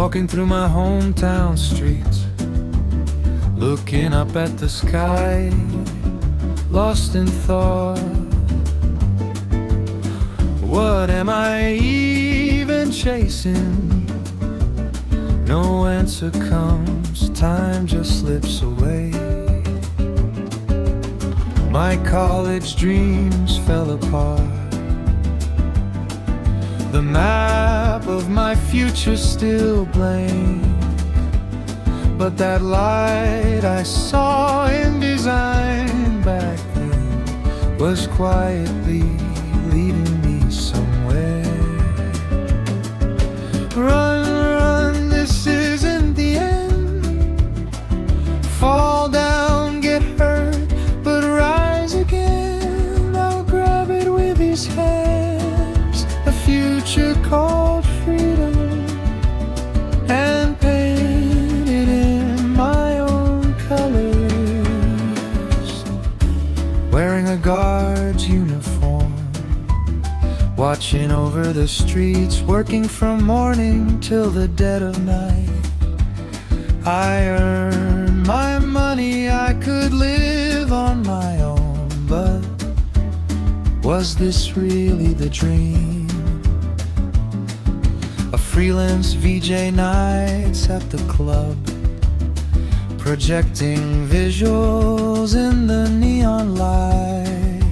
Walking through my hometown streets, looking up at the sky, lost in thought. What am I even chasing? No answer comes, time just slips away. My college dreams fell apart. The map of my future still blank, but that light I saw in design back then was quietly leading me somewhere. Run, run, this isn't the end. Fall down, get hurt, but rise again. I'll grab it with these hands, a future called freedom, and paint it in my own colors. Wearing a guard's uniform, watching over the streets, working from morning till the dead of night. I earn my money, I could live on my own, but was this really the dream? A freelance VJ nights at the club, projecting visuals in the neon light.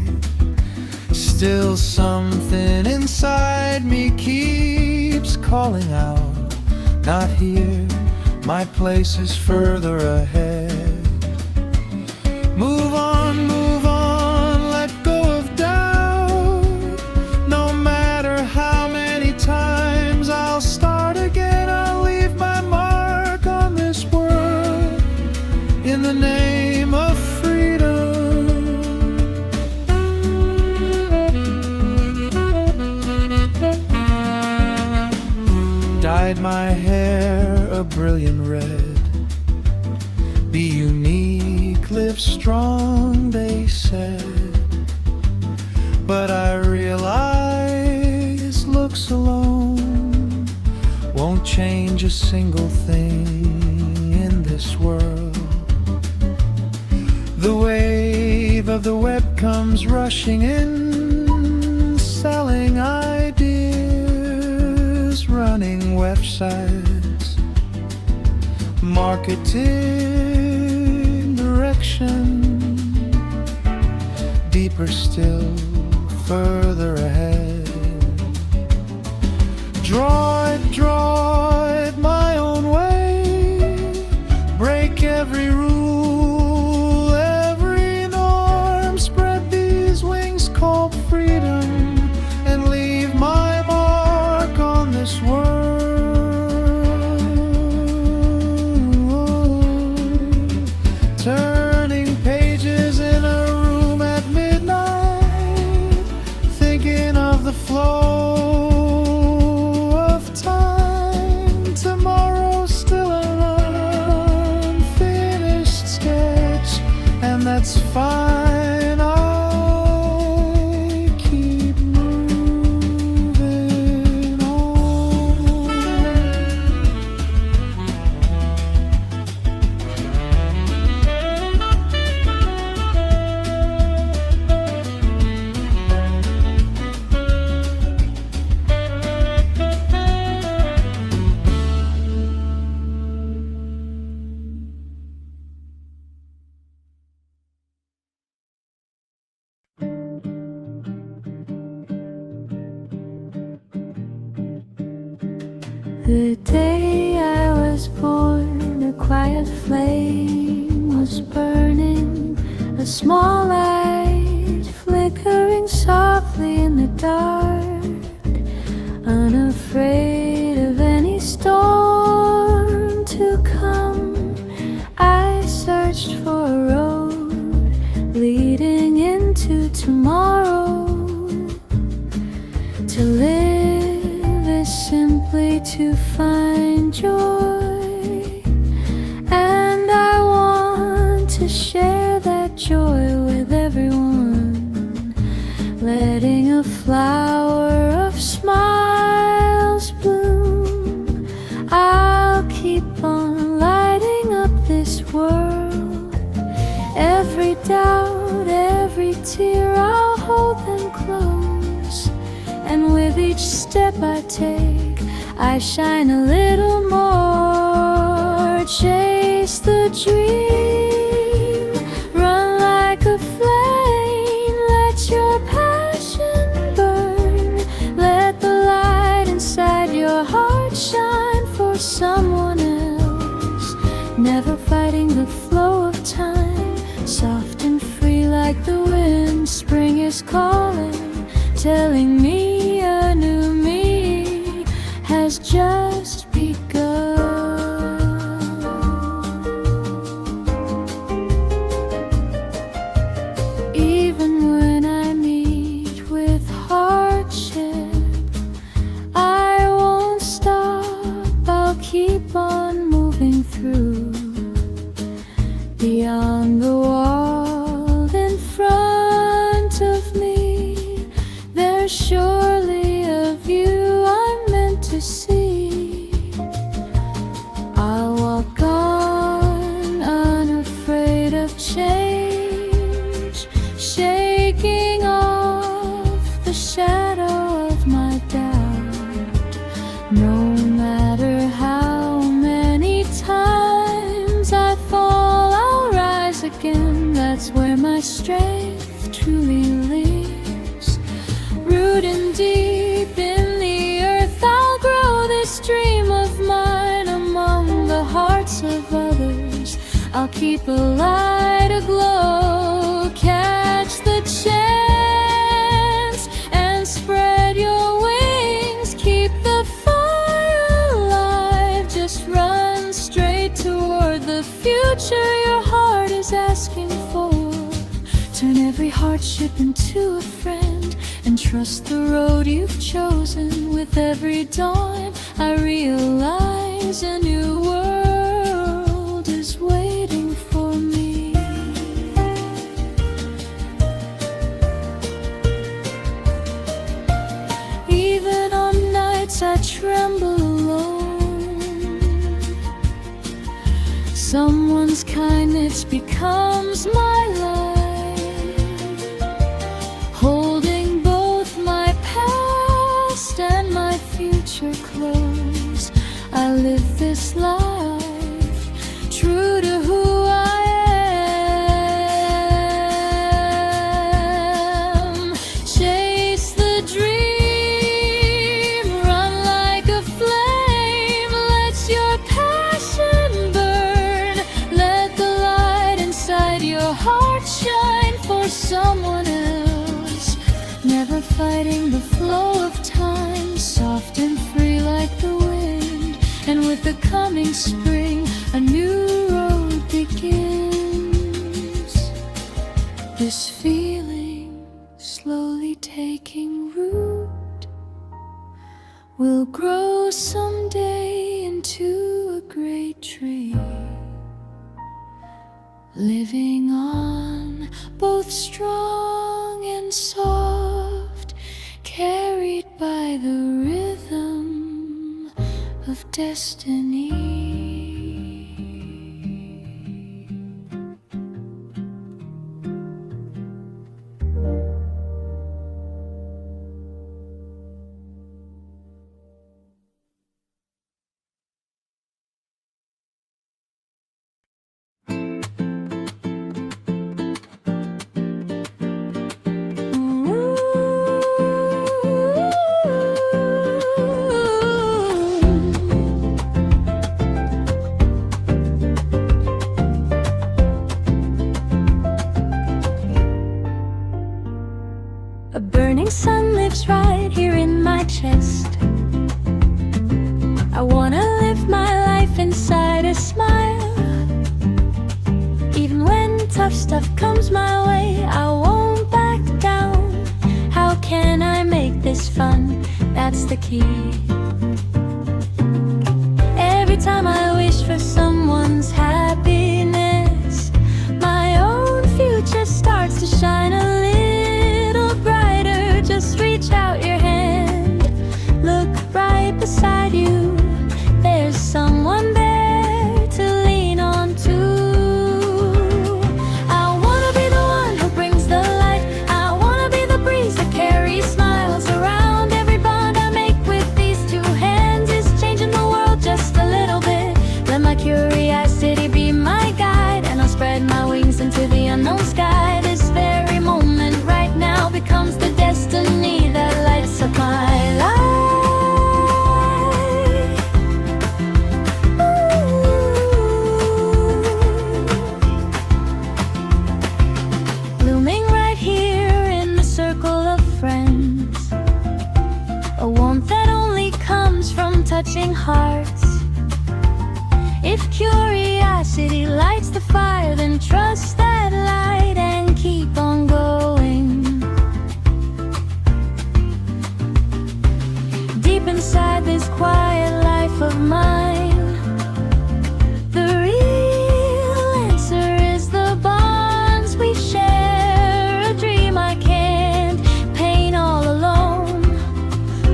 Still something inside me keeps calling out, not here, my place is further ahead. Move on, let go of doubt. No matter how many times I'll start again, I'll leave my mark on this world in the name of freedom. Dyed my hair a brilliant red. Be unique, live strong, they said. But I realize looks alone won't change a single thing in this world. The wave of the web comes rushing in, selling ideas, running websites, marketing direction, deeper still, further ahead. Draw it my own way, break every rule, every norm, spread these wings called freedom, and leave my mark on this world. Turning pages in a room at midnight, thinking of the flow of time. Tomorrow still an unfinished sketch, and that's fine. I keep moving on. The day I was born, a quiet flame was burning, a small light flickering softly in the dark. Unafraid of any storm to come, I searched for a road leading into tomorrow. To live is simply to find joy, and I want to share that joy with everyone, letting a flower of smiles bloom. tear, I'll hold them close. And with each step I take, I shine a little more. Chase the dream, run like a flame. Let your passion burn. Let the light inside your heart shine for someone else. Never fighting the flow of time, soft and free like the wind. Spring is calling, telling me a new me has just begun. Even when I meet with hardship, I won't stop, I'll keep on moving through. Beyond the wall in front of me, there's surely a view I'm meant to see. I'll walk on, unafraid of change, shaking off the shadow of my doubt. No matter how many times I fall, I'll rise again. That's where my strength truly lives. Rooting deep in the earth, I'll grow this dream of mine among the hearts of others. I'll keep a light aglow. Catch the chance and spread your wings. Keep the fire alive. Just run straight toward the future your heart is asking for. Turn every hardship into a friend and trust the road you've chosen. With every dawn, I realize a new world is waiting for me. Even on nights I tremble alone, someone's kindness becomes my light, holding both my past and my future close. I live this life true to who I am. Chase the dream, run like a flame. Let your passion burn. Let the light inside your heart shine for someone else. Never fighting the flow of time, soft and free like the wind. And with the coming spring, a new road begins. This feeling slowly taking root will grow someday into a great tree, living on, both strong and soft, carried by the rhythm of destiny. A burning sun lives right here in my chest. I wanna live my life inside a smile. Even when tough stuff comes my way, I won't back down. How can I make this fun? That's the key. Every time I wish for someone's happiness, my own future starts to shine a little brighter. Just reach out your hand, look right beside you. There's someone there to lean on to. I wanna be the one who brings the light, to the unknown sky. This very moment right now becomes the destiny that lights up my life. Blooming right here in the circle of friends, a warmth that only comes from touching hearts. If curiosity lights the fire, then trust that light and keep on going. Deep inside this quiet life of mine, the real answer is the bonds we share. A dream I can't paint all alone.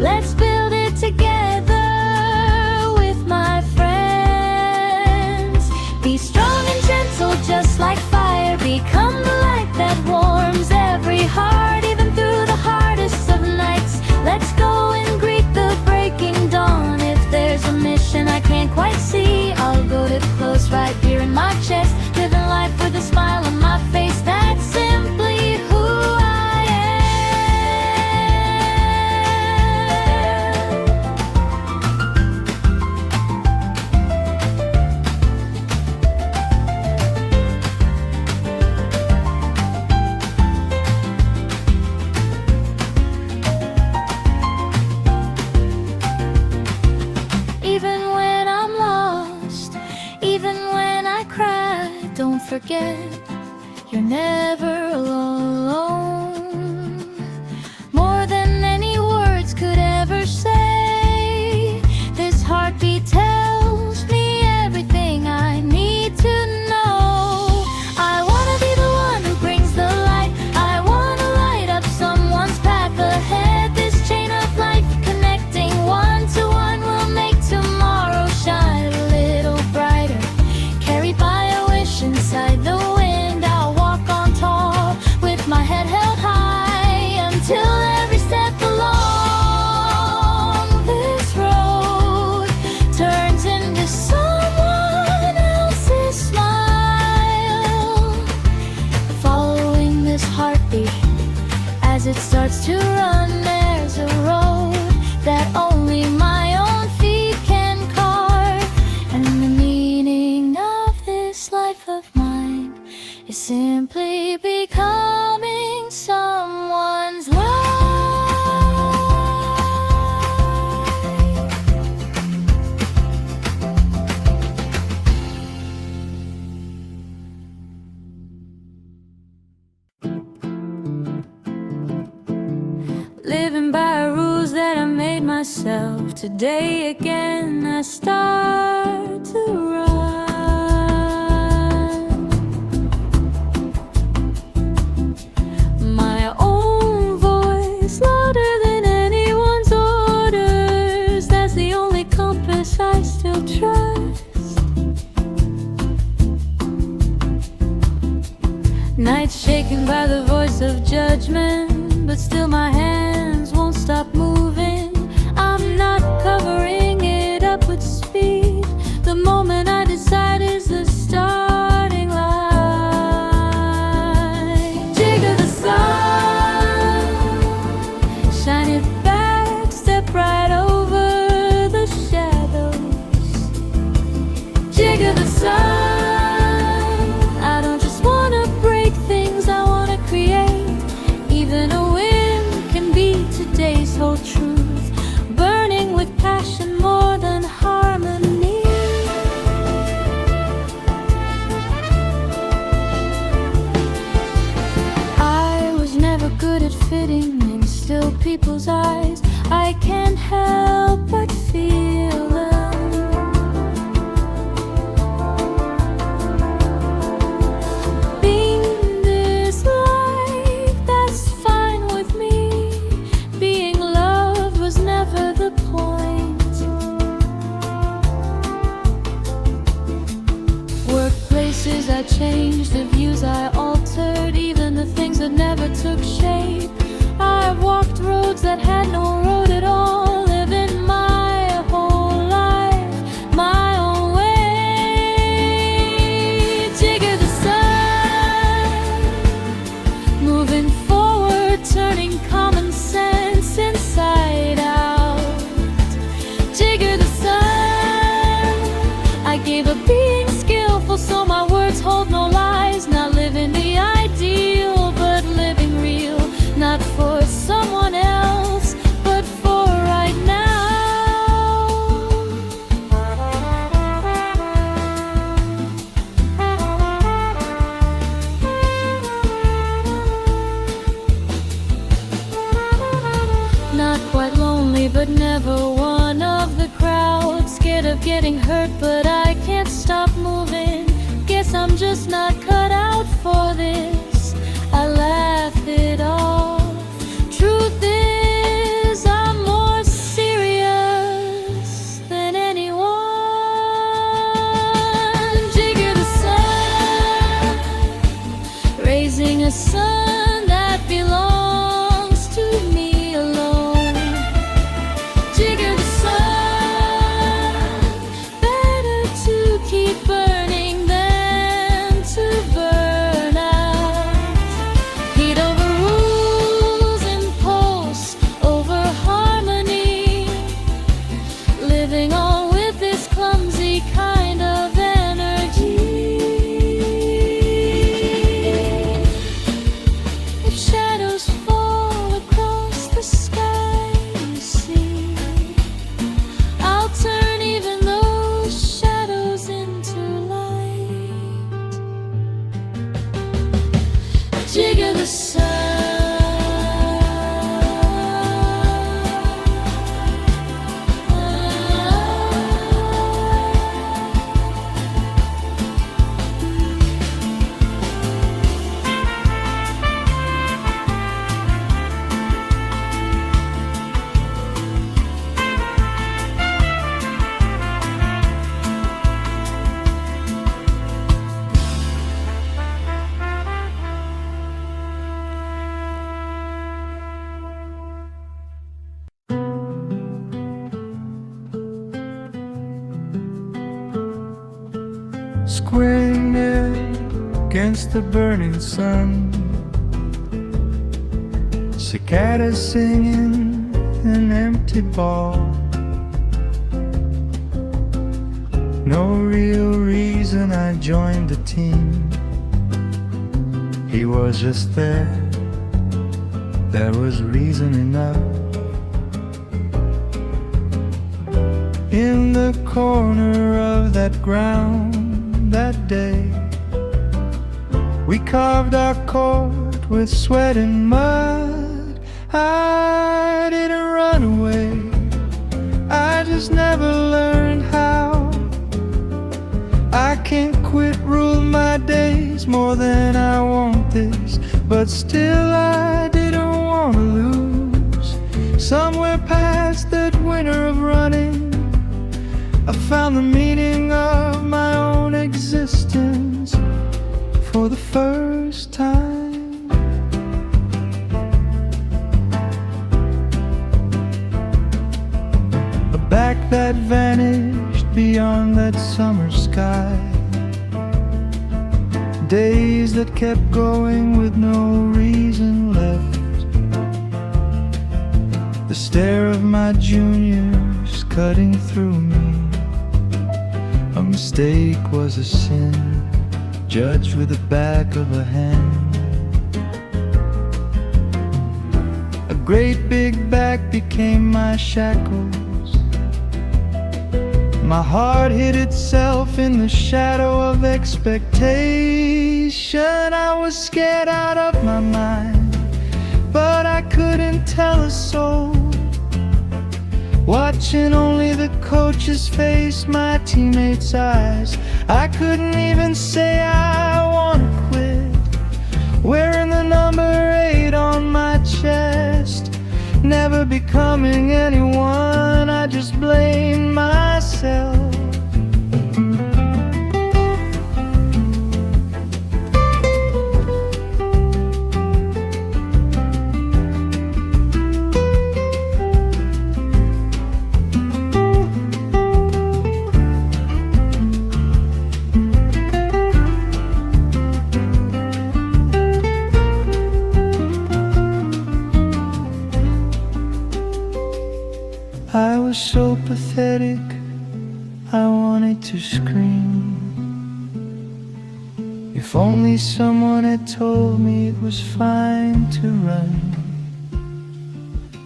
Let's build it together with my friends. Be strong and gentle just like fire. Become the light that warms every heart, even through the hardest of nights. Let's go and greet the breaking dawn. If there's a mission I can't quite see, I'll go to close right here in my chest. Living life with a smile on my face, that's simply who I am. Even when I'm lost, even when I cry, don't forget, you're never alone. More than any words could ever say, this heartbeat tells me everything I need to know. I wanna be the one who brings the light. I wanna light up someone's path ahead. This chain of life connecting one to one will make tomorrow shine a little brighter. Carried by a wish inside the wind, I'll walk on tall with my head held high until every step along this road turns into someone else's smile. Following this heartbeat as it starts to run, there's a road that only my own feet can carve. And the meaning of this life of mine is simply becoming someone's life. Living by rules that I made myself. Today again I start to run. My own voice louder than anyone's orders. That's the only compass I still trust. Nights shaken by the voice of judgment, but still my hands won't stop moving. I'm not covering it up with speed. The moment I decide is the starting line. Jiggle the sun, shine it back, step right over the shadows. Jiggle the sun, I don't just wanna break things, I wanna create. Even a wind can be today's whole truth, burning with passion more than harmony. I was never good at fitting in still people's eyes. I can't help but feel them. Being this life, that's fine with me. Being loved was never the point. Workplaces I changed, the views I altered, even the things that never took shape. I've walked roads that had no road at all, living my whole life my own way. Jigger the sun, but never one of the crowd. Scared of getting hurt, but I can't stop moving. Guess I'm just not cut out for this. I laugh it off. Truth is, I'm more serious than anyone. Jigger the sun, raising a son that belongs to me alone. Jigger the sun, better to keep burning than to burn out. Heat over rules, impulse over harmony, living on with this clumsy kind of energy. If shadows fall across the sky, you see, I'll turn even those shadows into light. Jigger the sun. Squaring it against the burning sun, cicadas singing an empty ball. No real reason I joined the team. He was just there. There was reason enough. In the corner of that ground that day, we carved our court with sweat and mud. I didn't run away, I just never learned how. I can't quit, rule my days more than I want this, but still I didn't want to lose. Somewhere past that winter of running, I found the meaning of my own existence for the first time. A back that vanished beyond that summer sky, days that kept going with no reason left, the stare of my juniors cutting through me. A mistake was a sin, judged with the back of a hand. A great big back became my shackles. My heart hid itself in the shadow of expectation. I was scared out of my mind, but I couldn't tell a soul. Watching only the coach's face, my teammates' eyes, I couldn't even say I wanna quit. Wearing the number 8 on my chest, never becoming anyone, I just blame myself. I was so pathetic, I wanted to scream. If only someone had told me it was fine to run.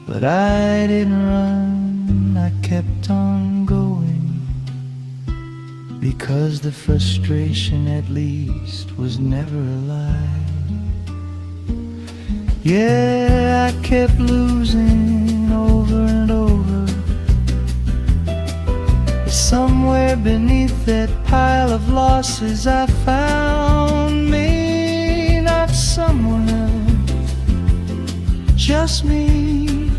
But I didn't run, I kept on going, because the frustration at least was never a lie. Yeah, I kept losing over and over, Somewhere beneath that pile of losses I found me, not someone else, just me.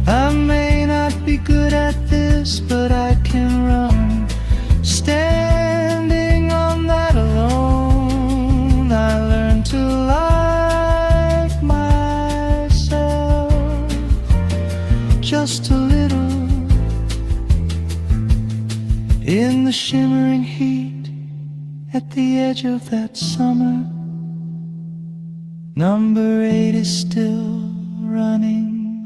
I may not be good at this, but I can run. Standing on that alone, I learned to like myself just a little. In the shimmering heat at the edge of that summer, number 8 is still running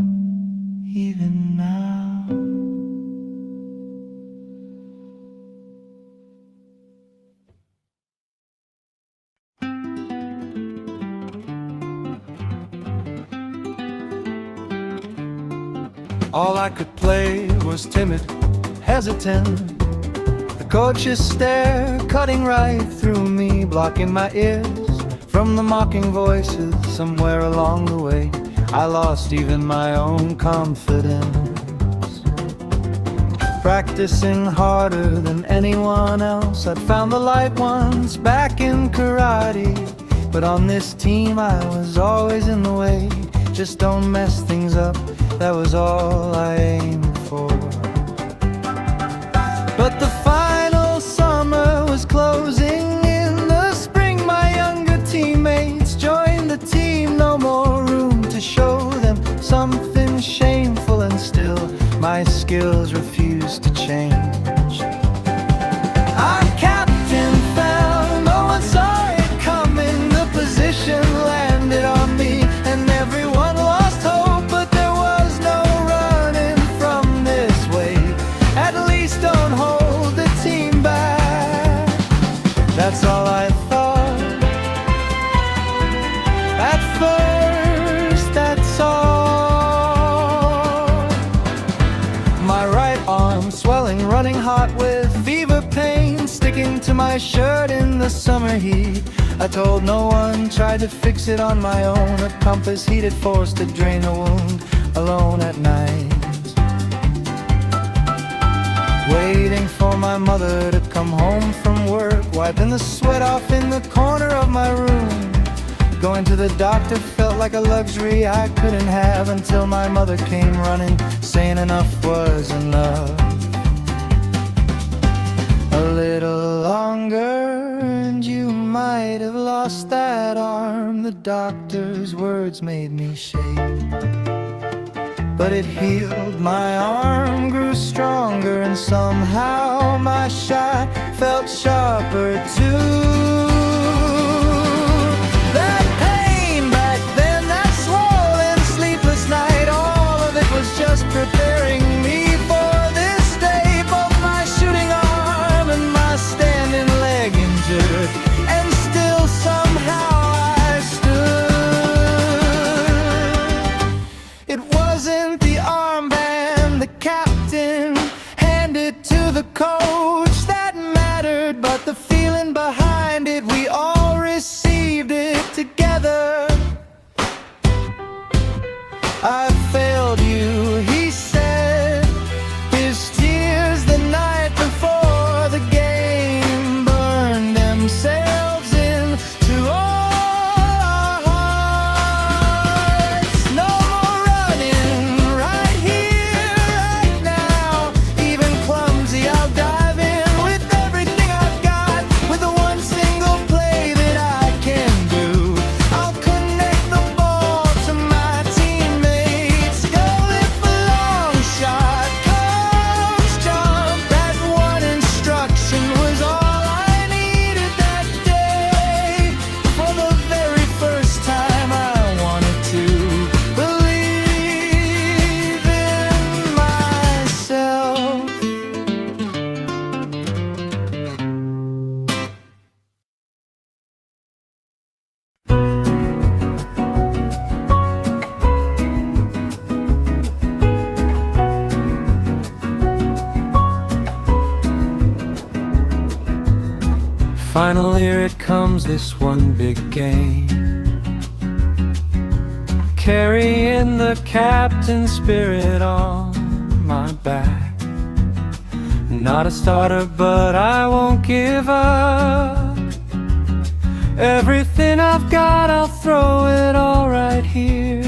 even now. All I could play was timid, hesitant. Coach's stare cutting right through me, blocking my ears from the mocking voices. Somewhere along the way I lost even my own confidence. Practicing harder than anyone else, I'd found the light ones back in karate, but on this team I was always in the way. Just don't mess things up, that was all I aimed for. But the final summer was closing in. The spring my younger teammates joined the team. No more room to show them something shameful, and still my skills refused to change. Our captain fell, no one saw it coming. The position landed on me and everyone lost hope, but there was no running from this wave. At least don't hold the team back. That's all I thought at first, that's all. My right arm swelling, running hot with fever pain, sticking to my shirt in the summer heat. I told no one, tried to fix it on my own. A compass heated force to drain a wound, alone at night. Waiting for my mother to come home from work, wiping the sweat off in the corner of my room. Going to the doctor felt like a luxury I couldn't have, until my mother came running, saying enough was enough. A little longer and you might have lost that arm. The doctor's words made me shake, but it healed. My arm grew stronger and somehow my shot felt sharper too. That pain back then, that swollen sleepless night, all of it was just preparing me for this day. Both my shooting arm and my standing leg injured, and still somehow I stood. It wasn't the armband the captain handed to the coach that mattered, but the feeling behind it. We all received it together. I failed you, he said, his tears the night before the game burned themselves into all our hearts. No more running, right here, right now. Even clumsy, I'll dive in with everything I've got, with the one single play that I can do. I'll connect the ball to my teammates, go if a long shot comes, jump. That one instruction was all I needed that day. For the very first time I wanted to believe in myself. Finally here it comes, this one big game, carrying the captain's spirit on my back. Not a starter, but I won't give up. Everything I've got, I'll throw it all right here.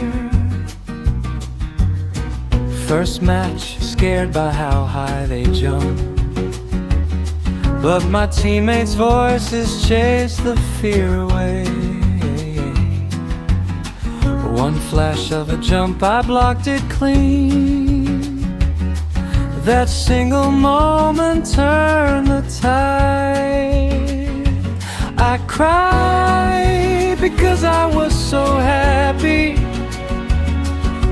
First match, scared by how high they jump, but my teammates' voices chase the fear away. One flash of a jump, I blocked it clean. That single moment turned the tide. I cried because I was so happy.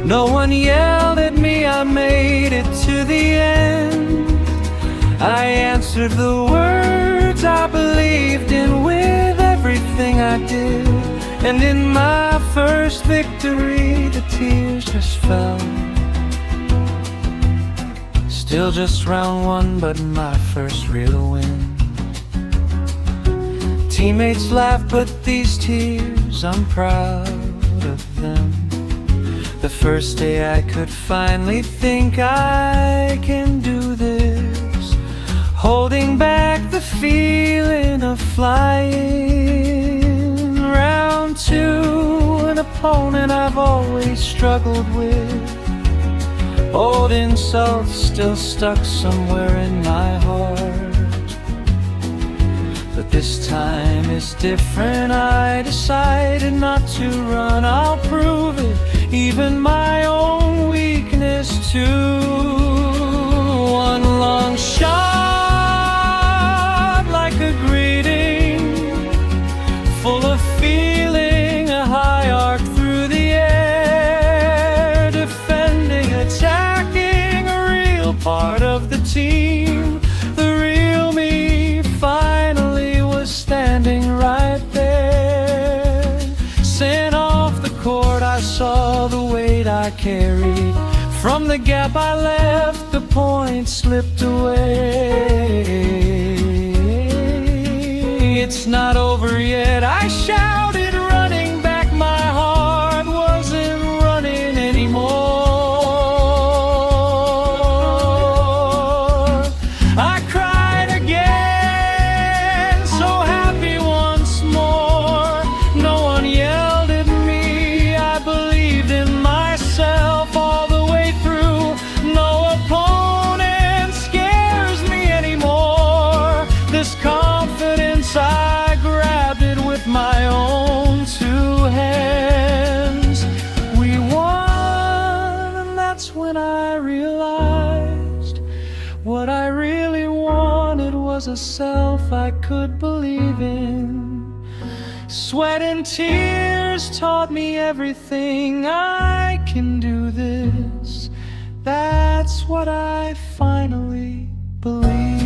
No one yelled at me, I made it to the end. I answered the words I believed in with everything I did. And in my first victory, the tears just fell. Still just round one, but my first real win. Teammates laugh, but these tears, I'm proud of them. The first day I could finally think I can do this, holding back the feeling of flying. Round two, an opponent I've always struggled with. Old insults still stuck somewhere in my heart. But this time is different, I decided not to run. I'll prove it, even my own weakness too. One long shot, like a greeting, full of feeling, a high arc through the air, defending, attacking, a real part of the team. The real me finally was standing right there. Sent off the court, I saw the weight I carried. From the gap I left, the point slipped away. It's not over yet, I shouted, running back. My heart wasn't running anymore. I cried again, so happy once more. No one yelled at me, I believed in myself all the way through. No opponent scares me anymore. This confidence, I grabbed it with my own two hands. We won, and that's when I realized what I really wanted was a self I could believe in. Sweat and tears taught me everything. I can do this. That's what I finally believe.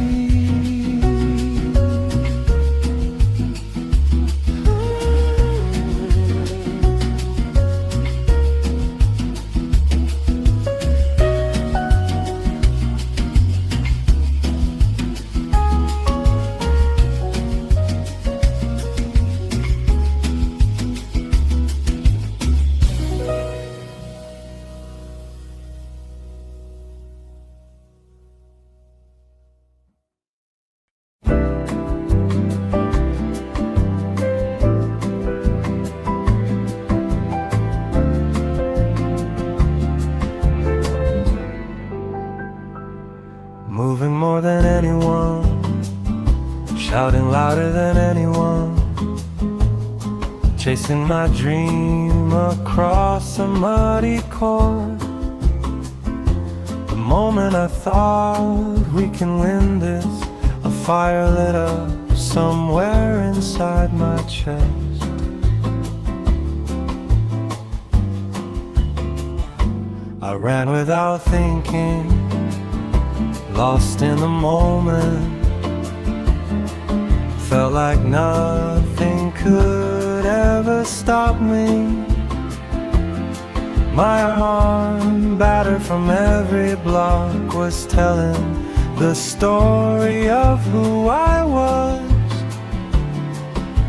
Moving more than anyone, shouting louder than anyone, chasing my dream across a muddy course. The moment I thought we can win this, a fire lit up somewhere inside my chest. I ran without thinking, lost in the moment. Felt like nothing could ever stop me. My arm, battered from every block, was telling the story of who I was.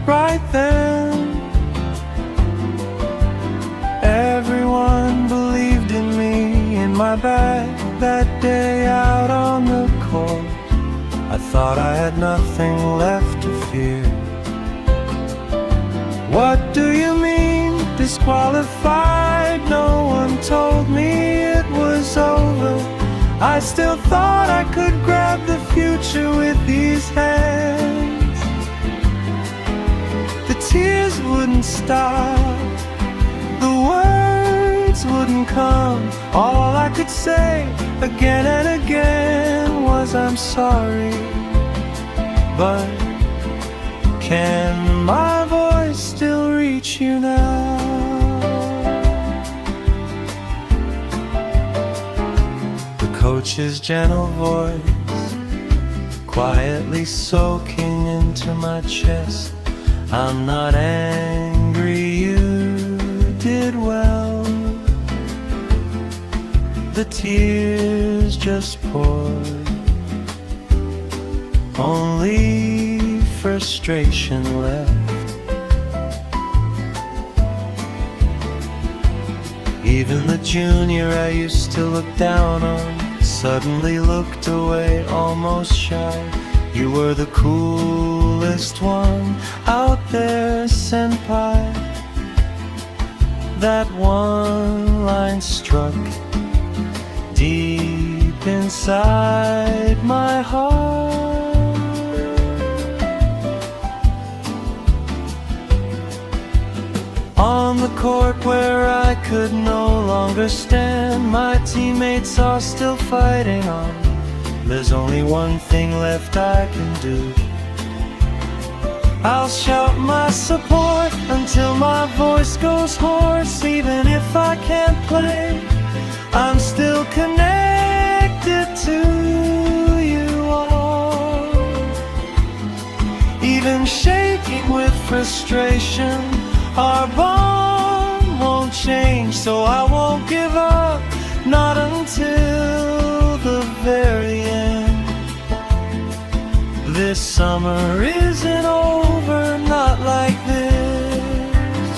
Right then, everyone believed in me, in my bag that day out on the court. thought I had nothing left to fear. What do you mean, disqualified? No one told me it was over. I still thought I could grab the future with these hands. The tears wouldn't stop, the words wouldn't come. All I could say again and again was I'm sorry. But can my voice still reach you now? The coach's gentle voice quietly soaking into my chest. I'm not angry, you did well. The tears just poured, only frustration left. Even the junior I used to look down on suddenly looked away, almost shy. You were the coolest one out there, senpai. That one line struck deep inside my heart. On the court where I could no longer stand, my teammates are still fighting on. There's only one thing left I can do. I'll shout my support until my voice goes hoarse. Even if I can't play, I'm still connected to you all. Even shaking with frustration, our bond won't change. So I won't give up, not until the very end. This summer isn't over, not like this.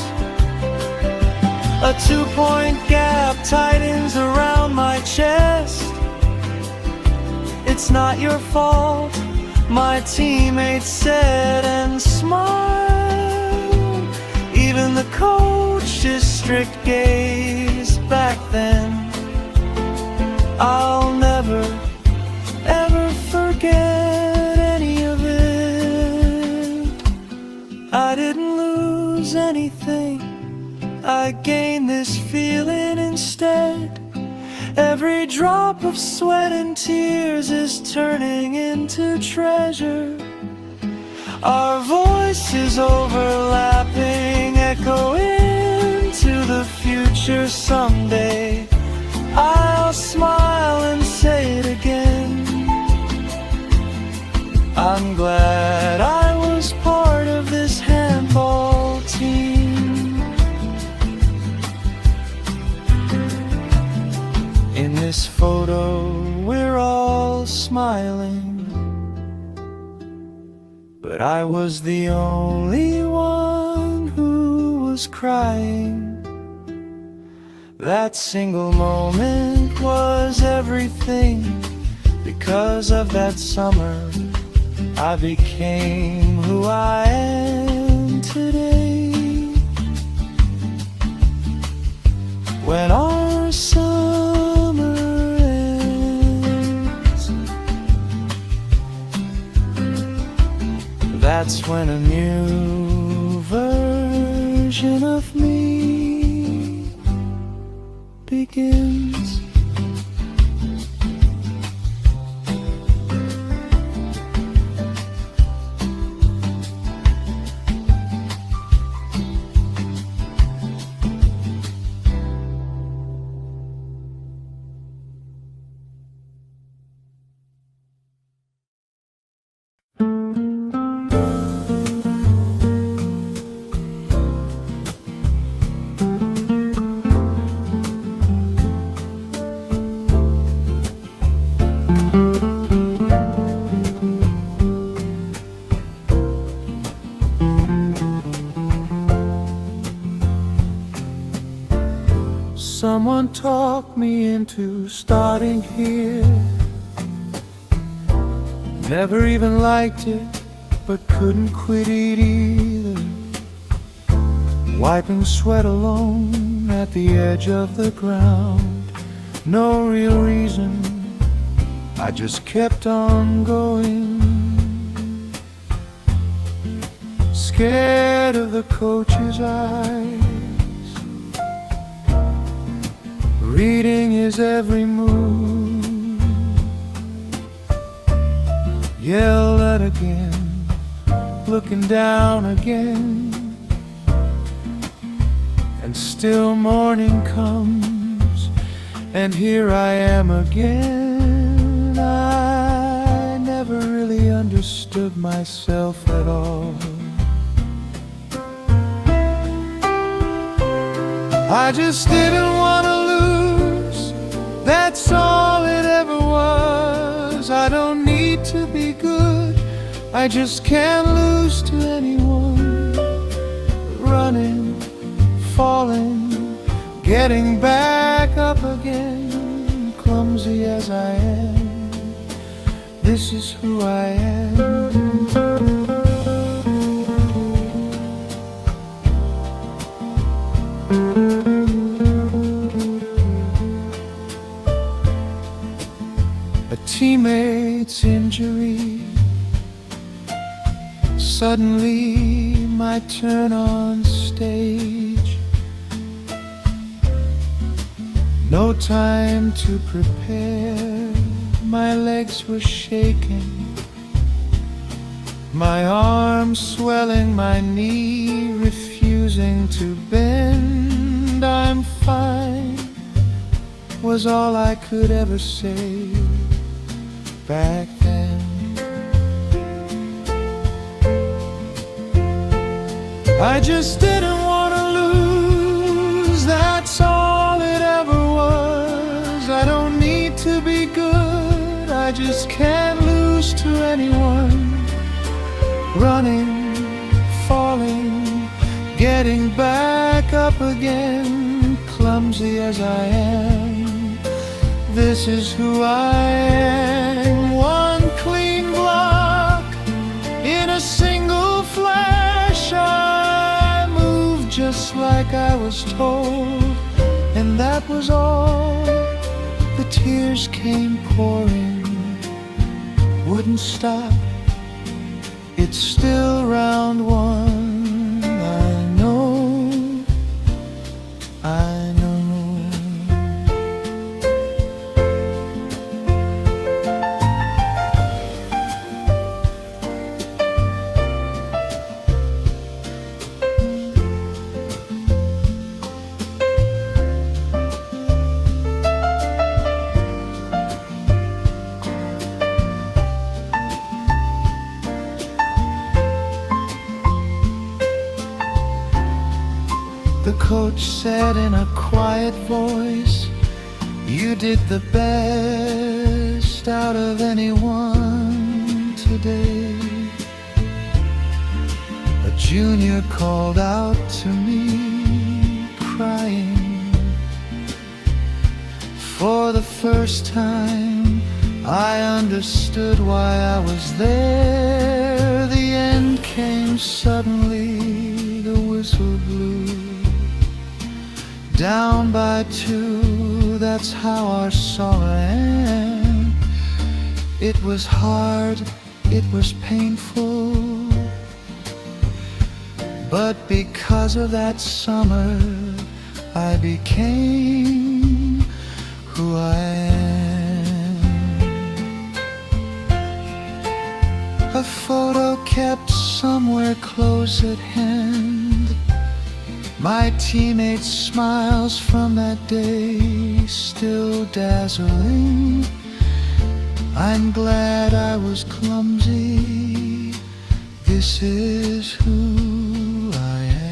A 2-point gap tightens around my chest. It's not your fault, my teammates said and smiled. Even the coach's strict gaze back then, I'll never, ever forget any of it. I didn't lose anything, I gained this feeling instead. Every drop of sweat and tears is turning into treasure. Our voices overlapping, echoing to the future someday. I'll smile and say it again. I'm glad I was part of this handball team. In this photo, we're all smiling, but I was the only one who was crying. That single moment was everything. Because of that summer, I became who I am today. When our summer ends, that's when a new version of me begins. Someone talked me into starting here. Never even liked it, but couldn't quit it either. Wiping sweat alone at the edge of the ground. No real reason, I just kept on going. Scared of the coach's eyes, reading his every move. Yelled at again, looking down again. And still morning comes, and here I am again. I never really understood myself at all. I just didn't want to lose, that's all it ever was. I don't need to be good, I just can't lose to anyone. Running, falling, getting back up again. Clumsy as I am, this is who I am. A teammate's injury, suddenly my turn on stage. No time to prepare, my legs were shaking, my arms swelling, my knee refusing to bend. I'm fine, was all I could ever say back then. I just didn't want to lose, that's all it ever was. I don't need to be good, I just can't lose to anyone. Running, falling, getting back up again. Clumsy as I am, this is who I am. One clean block in a single flash, I moved just like I was told, and that was all. The tears came pouring, wouldn't stop. It's still round one. I know, I know. The coach said in a quiet voice, "You did the best out of anyone today." A junior called out to me, crying. For the first time, I understood why I was there. The end came suddenly, the whistle blew. Down by two, that's how our song ran. It was hard, it was painful, but because of that summer, I became who I am. A photo kept somewhere close at hand, my teammates' smiles from that day still dazzling. I'm glad I was clumsy, this is who I am.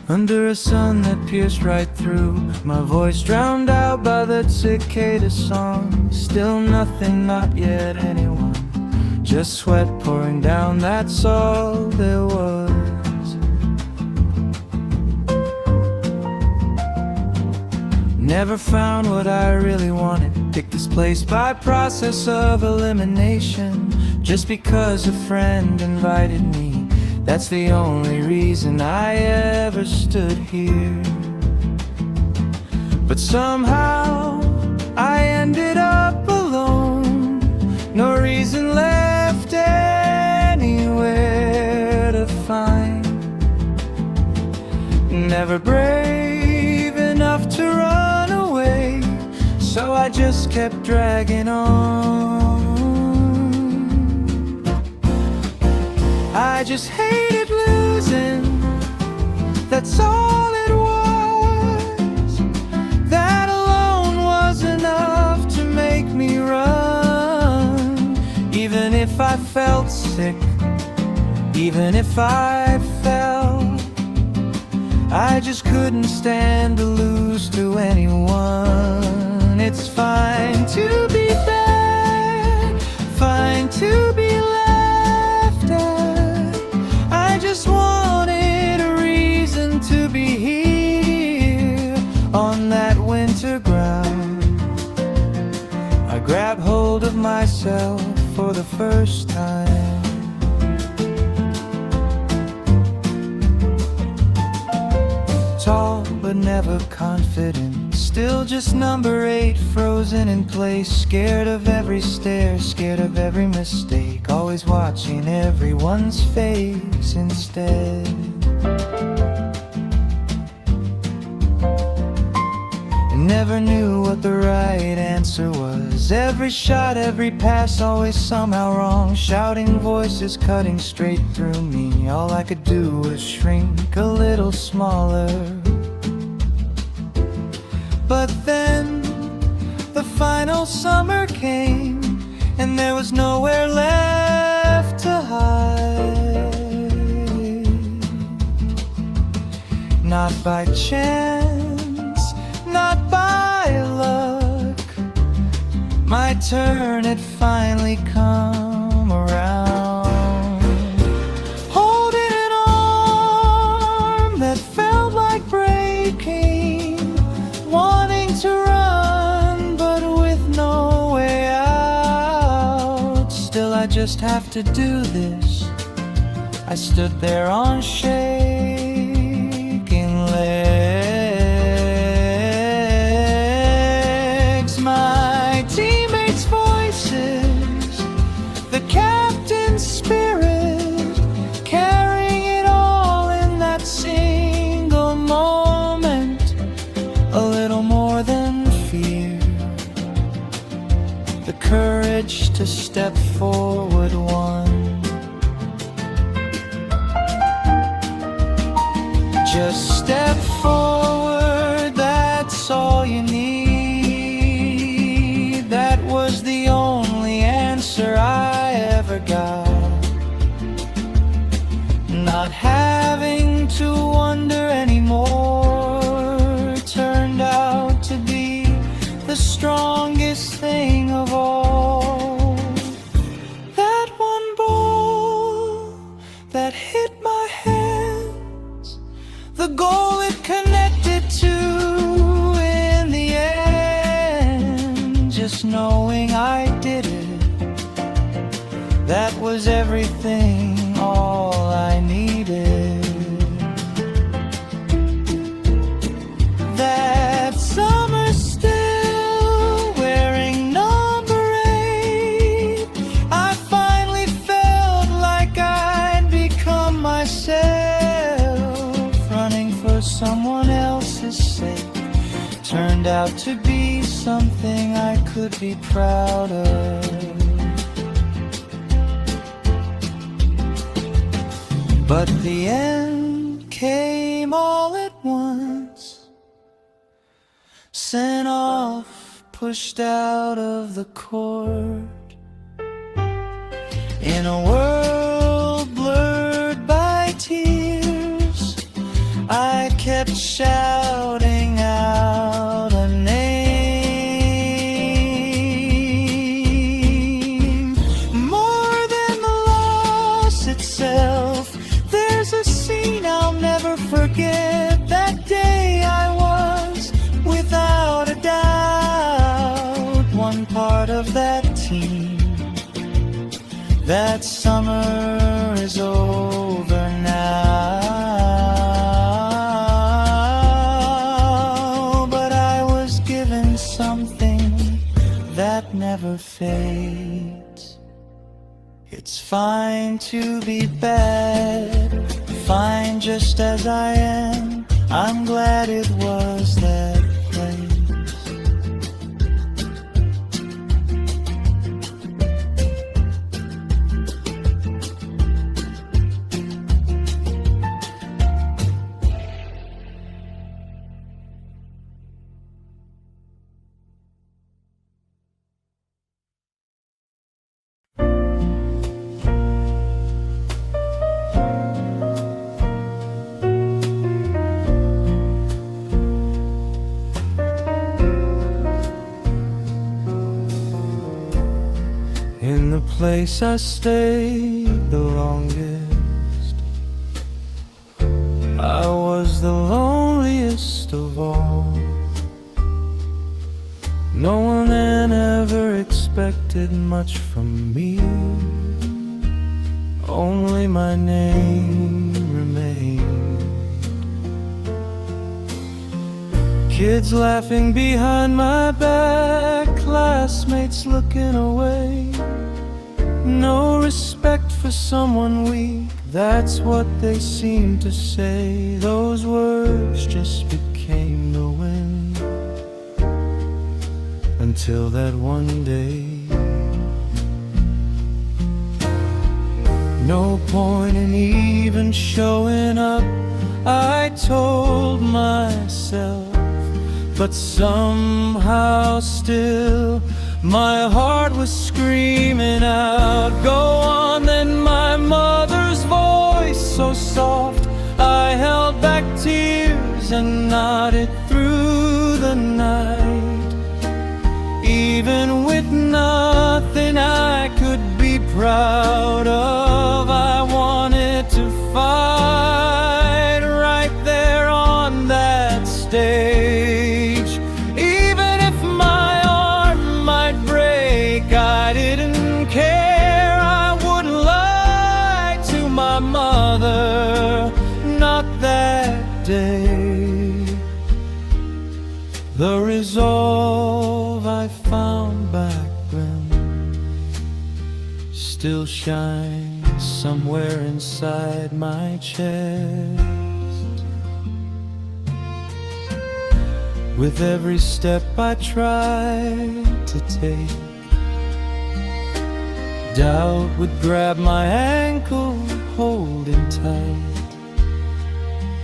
under a sun that pierced right through, my voice drowned out by that cicada song. Still nothing, not yet anyone, just sweat pouring down, that's all there was. Never found what I really wanted, picked this place by process of elimination. Just because a friend invited me, that's the only reason I ever stood here. But somehow I ended up alone, no reason left anywhere to find. Never brave enough to run away, so I just kept dragging on. I just hated losing, that's all it was. That alone was enough to make me run. Even if I felt sick, even if I fell, I just couldn't stand to lose to anyone. It's fine to be bad, fine to be laughed at. I just wanted a reason to be here on that winter ground. I grabbed hold of myself for the first time. Tall but never confident, still just number 8, frozen in place. Scared of every stare, scared of every mistake, always watching everyone's face instead. And never knew what the right answer was. Every shot, every pass, always somehow wrong. Shouting voices cutting straight through me. All I could do was shrink a little smaller. But then the final summer came, and there was nowhere left to hide. Not by chance, not by luck, my turn had finally come around. Holding an arm that felt like breaking, wanting to run but with no way out. Still I just have to do this. I stood there on shaking legs. My teammates' voices, the captain's spirit, carrying it all in that single moment. A little more than fear, the courage to step forward one. Just step forward, that's all you need. That was the only answer I ever got. Not having to wonder anymore turned out to be the strongest thing of all. That one ball that hit my hands, the goal it connected to in the end. Just knowing I did it, that was everything, all I needed. That summer still wearing number 8, I finally felt like I'd become myself. Running for someone else's sake turned out to be something I could be proud of. But the end came all at once. Sent off, pushed out of the court, in a world blurred by tears. I shouting out a name. More than the loss itself, there's a scene I'll never forget. That day I was, without a doubt, one part of that team. That summer is over now, but I was given something that never fades. It's fine to be bad, fine just as I am. I'm glad it was that place. In the place I stayed the longest, I was the loneliest of all. No one had ever expected much from me, only my name remained. Kids laughing behind my back, classmates looking away. No respect for someone weak, that's what they seem to say. Those words just became the wind, until that one day. No point in even showing up, I told myself. But somehow still my heart was screaming out, "Go on!" Then my mother's voice so soft, I held back tears and nodded through the night. Even with nothing I could be proud of, I wanted to fight right there on that stage. I didn't care, I wouldn't lie to my mother, not that day. The resolve I found back then still shines somewhere inside my chest. With every step I tried to take, doubt would grab my ankle, holding tight.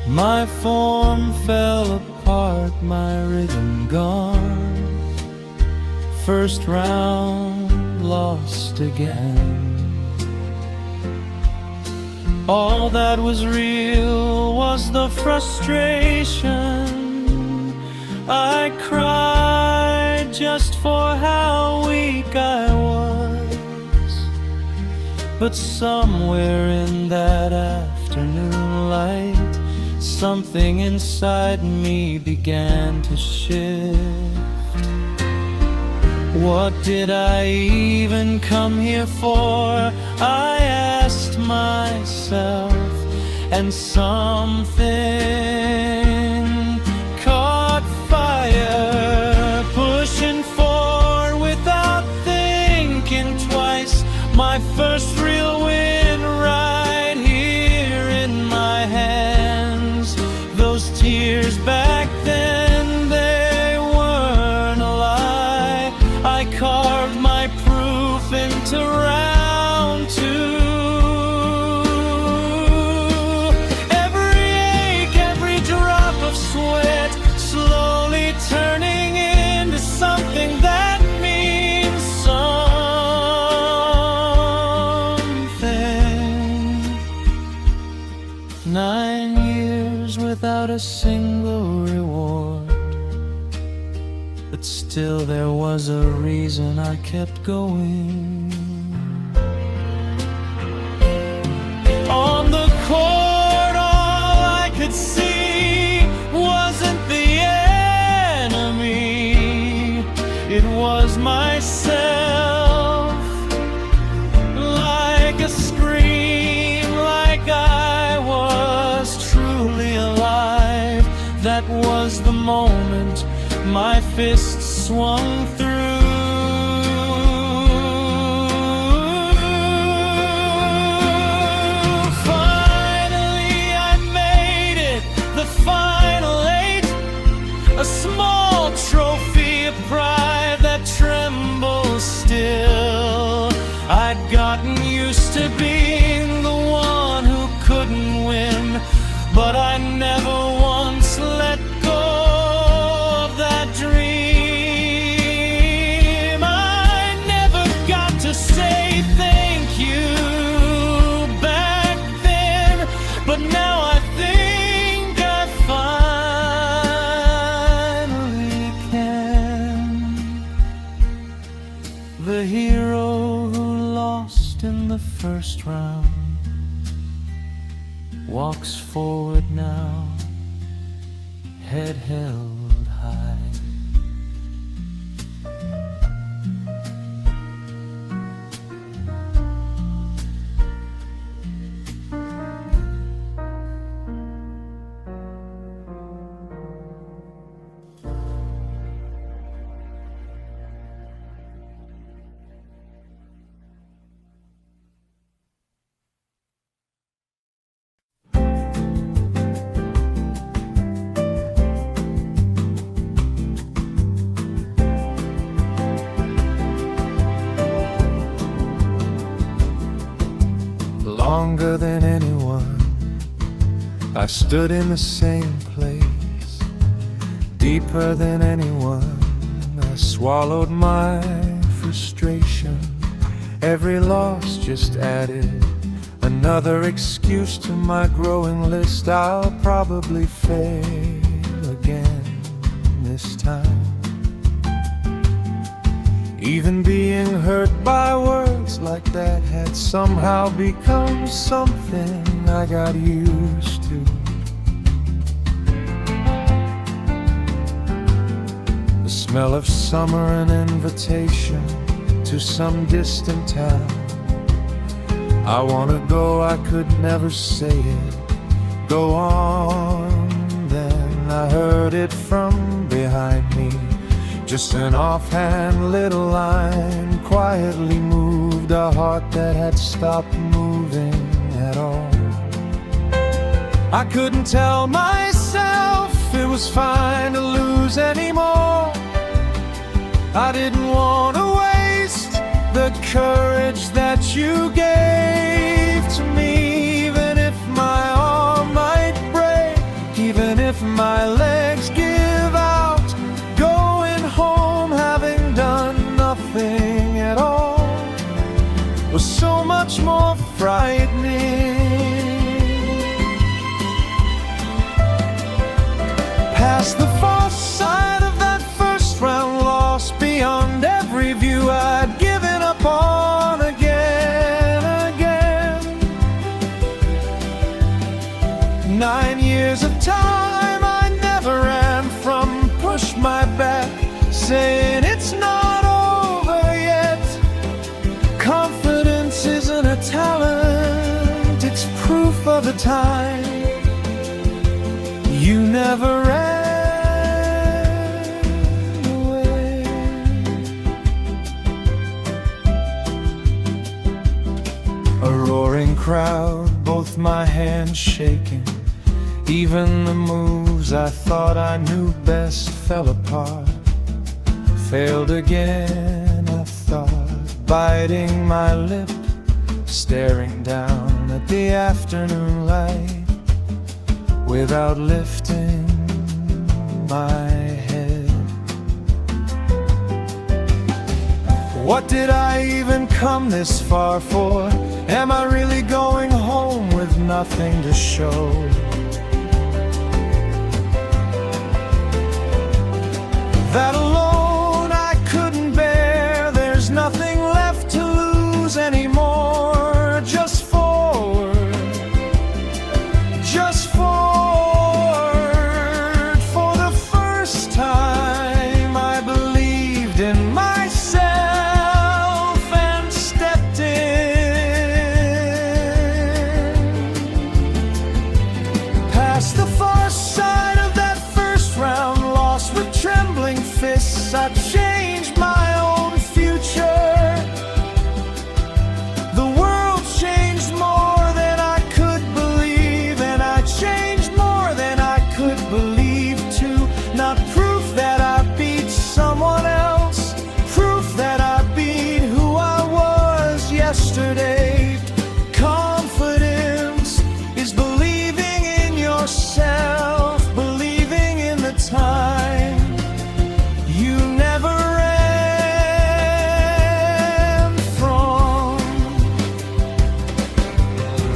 My form fell apart, my rhythm gone. First round lost again. All that was real was the frustration. I cried just for how weak I was. But somewhere in that afternoon light, something inside me began to shift. What did I even come here for? I asked myself, and something caught fire, pushing forward without thinking twice. My first real win right here in my hands. Those tears back then, they weren't a lie. I carved my proof into round two. Every ache, every drop of sweat, slowly turning into something that means something. 9 years without a single but still there was a reason I kept going. On the court, all I could see wasn't the enemy, it was myself. Like a scream, like I was truly alive. That was the moment my fist swung through. Finally I made it, the final 8, a small trophy of pride that trembles still. I'd gotten used to being the one who couldn't win, but I never once let go of that dream. I never got to say thank you back then, but now I think I finally can. The hero who lost in the first round walks forward now, head held high. Longer than anyone, I stood in the same place. Deeper than anyone, I swallowed my frustration. Every loss just added another excuse to my growing list. I'll probably fail again this time. Even being hurt by words like that had somehow become something I got used to. The smell of summer, an invitation to some distant town. I wanna go, I could never say it. Go on, then I heard it from behind me. Just an offhand little line quietly moved a heart that had stopped moving at all. I couldn't tell myself it was fine to lose anymore. I didn't want to waste the courage that you gave to me. Even if my arm might break, even if my legs give out, home having done nothing at all was so much more frightening. Past the far side of that first round, lost beyond every view, I'd given up on again. 9 years of time I never ran from, pushed my back, saying it's not over yet. Confidence isn't a talent, it's proof of the time you never ran away. A roaring crowd, both my hands shaking. Even the moves I thought I knew best fell apart. Failed again, I thought, biting my lip, staring down at the afternoon light without lifting my head. What did I even come this far for? Am I really going home with nothing to show? That alone fists, I changed my own future. The world changed more than I could believe, and I changed more than I could believe too. Not proof that I beat someone else, proof that I beat who I was yesterday. Confidence is believing in yourself, believing in the time you never ran from.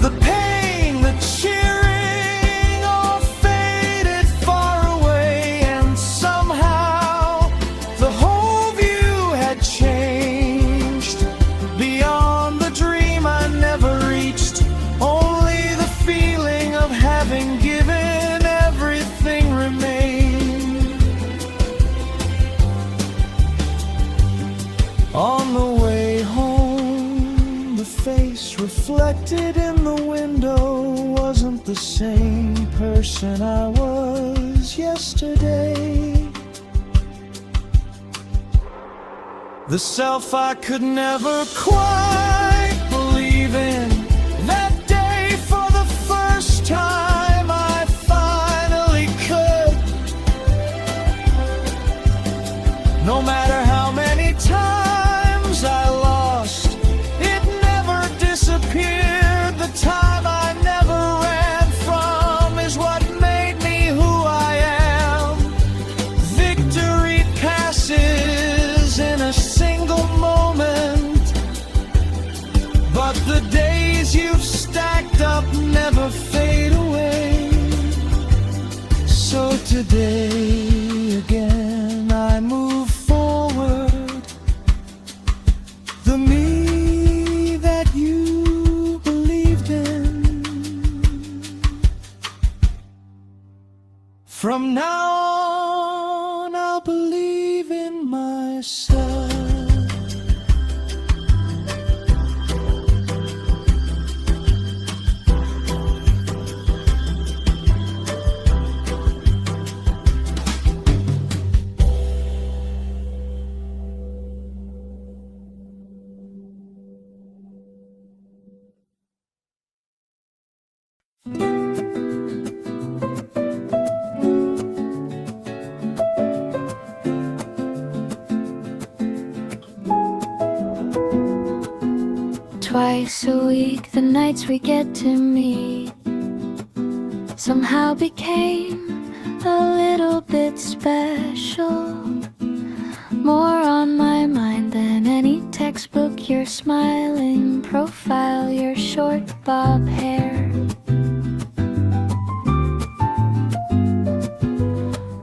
The pain, the cheering all faded far away, and somehow the whole view had changed. Beyond the dream I never reached, only the feeling of having given everything remained. On the way home, the face reflected in the window wasn't the same person I was yesterday. The self I could never quite believe in. That day, for the first time, I finally could. No matter how many times I lost, it never disappeared. The time I never ran from is what made me who I am. Victory passes in a single moment, but the days you've stacked up never fade away. So today again I move forward, the me that you believed in. From now on I'll believe in myself. Twice a week, the nights we get to meet somehow became a little bit special. More on my mind than any textbook. Your smiling profile, your short bob hair,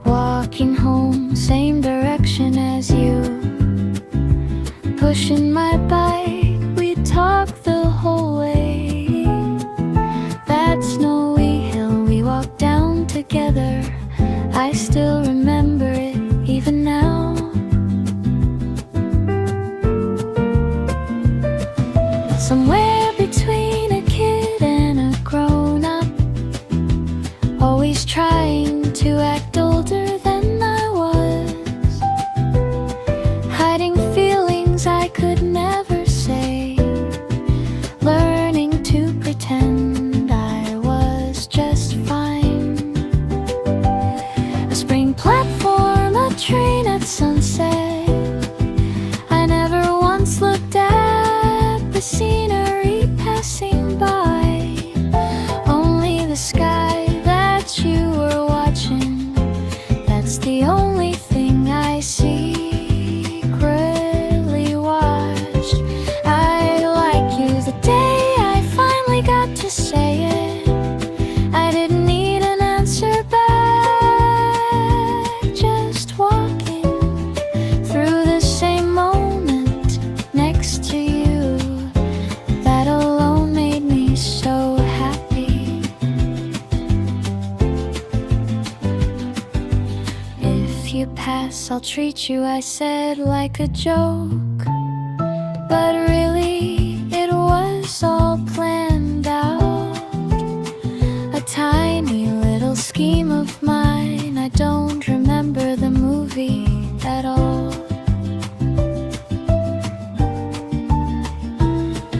walking home same direction as you, pushing my bike. We talked the whole way. That snowy hill we walked down together, I still remember it even now. Somewhere between a kid and a grown-up, always trying to act older than I was, hiding feelings I could never say, learning to pretend I was just fine. A spring platform, a train at sunset, I never once looked at the scenery passing by, only the sky that you were watching. That's the only thing I secretly watched. I like you the day I finally got to say it. I didn't need an answer back, just walking through the same moment next to you. That alone made me so happy. If you pass, I'll treat you, I said, like a joke, but really it was all planned out. A tiny little scheme of mine. I don't remember the movie at all.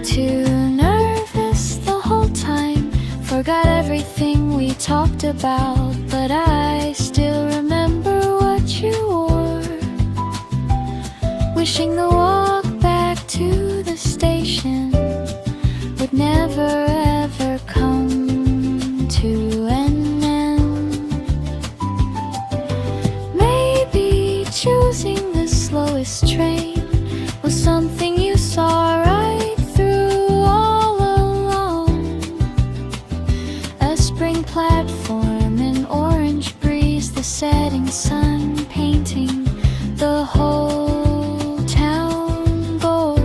Too nervous the whole time, forgot everything we talked about, but I still remember what you wore. Wishing the walk back to the station would never ever come to an end. Maybe choosing the slowest train was something you saw right through all along. A spring platform, an orange breeze, the setting sun painting the whole town gold.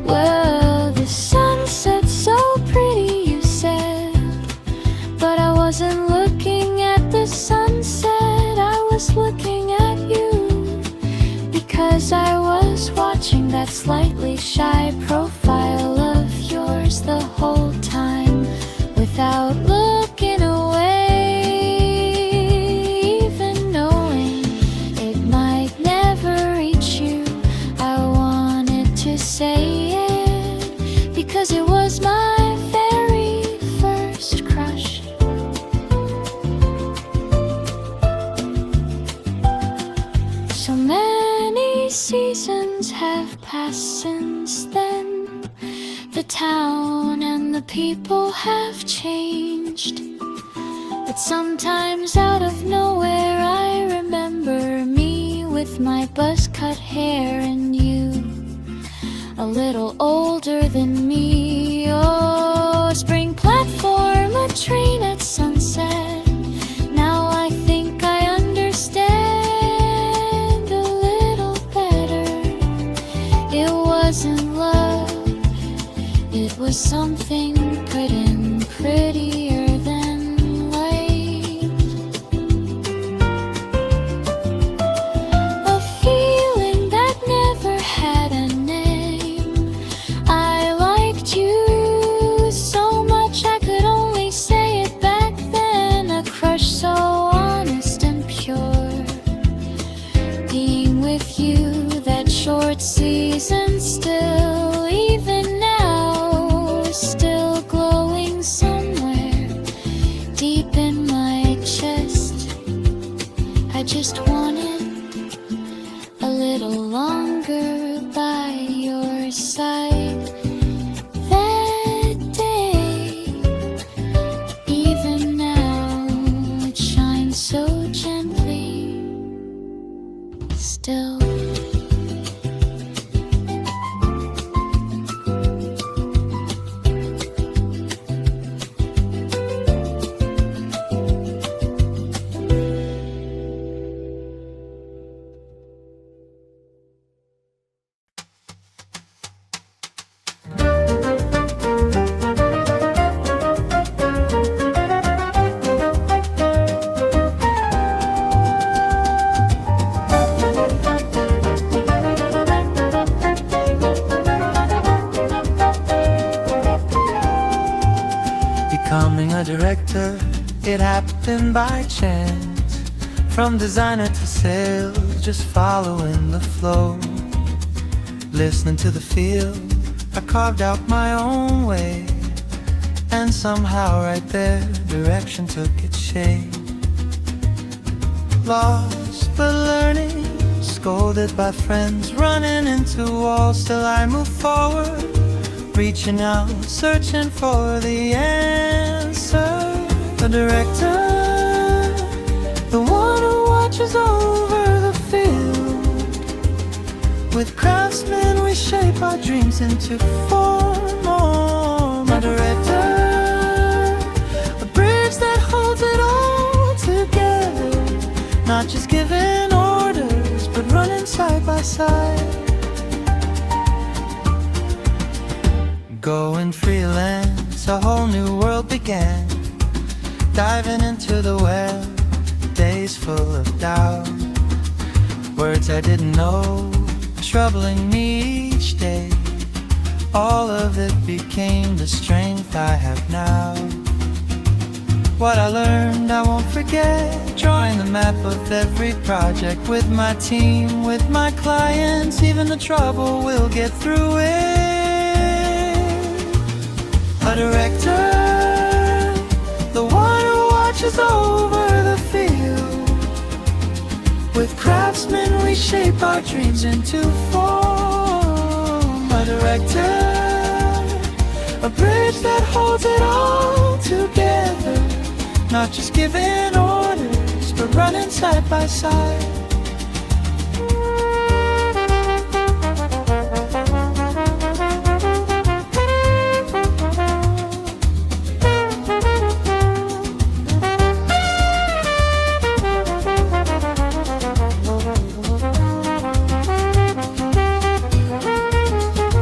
Well, the sunset's so pretty, you said, but I wasn't looking at the sunset, I was looking at you, because I was watching that slightly shy profile of yours the whole time, without looking away, even knowing it might never reach you. I wanted to say it, because it was my very first crush. So many seasons have passed since then. The town and the people have changed, but sometimes out of nowhere I remember me with my buzz-cut hair and you a little older than me. Oh, a spring platform, a train at sunset. Now I think I understand a little better. It wasn't love, it was something prettier than life. A feeling that never had a name. I liked you so much I could only say it back then. A crush so honest and pure. Being with you that short season, still, even now, still glowing somewhere deep in my chest. I just wanted a little longer by your side that day. Even now, it shines so gently still. Becoming a director, it happened by chance. From designer to sales, just following the flow. Listening to the feel, I carved out my own way. And somehow right there, direction took its shape. Lost but learning, scolded by friends, running into walls. Still I move forward, reaching out, searching for the answer. The director, the one who watches over the field. With craftsmen we shape our dreams into form. Oh, my director, a bridge that holds it all together. Not just giving orders, but running side by side. Going freelance, a whole new world began. Diving into the web, days full of doubt. Words I didn't know, troubling me each day. All of it became the strength I have now. What I learned I won't forget, drawing the map of every project with my team, with my clients, even the trouble we'll get through it. A director, the one who watches over the field. With craftsmen we shape our dreams into form. A director, a bridge that holds it all together. Not just giving orders, but running side by side.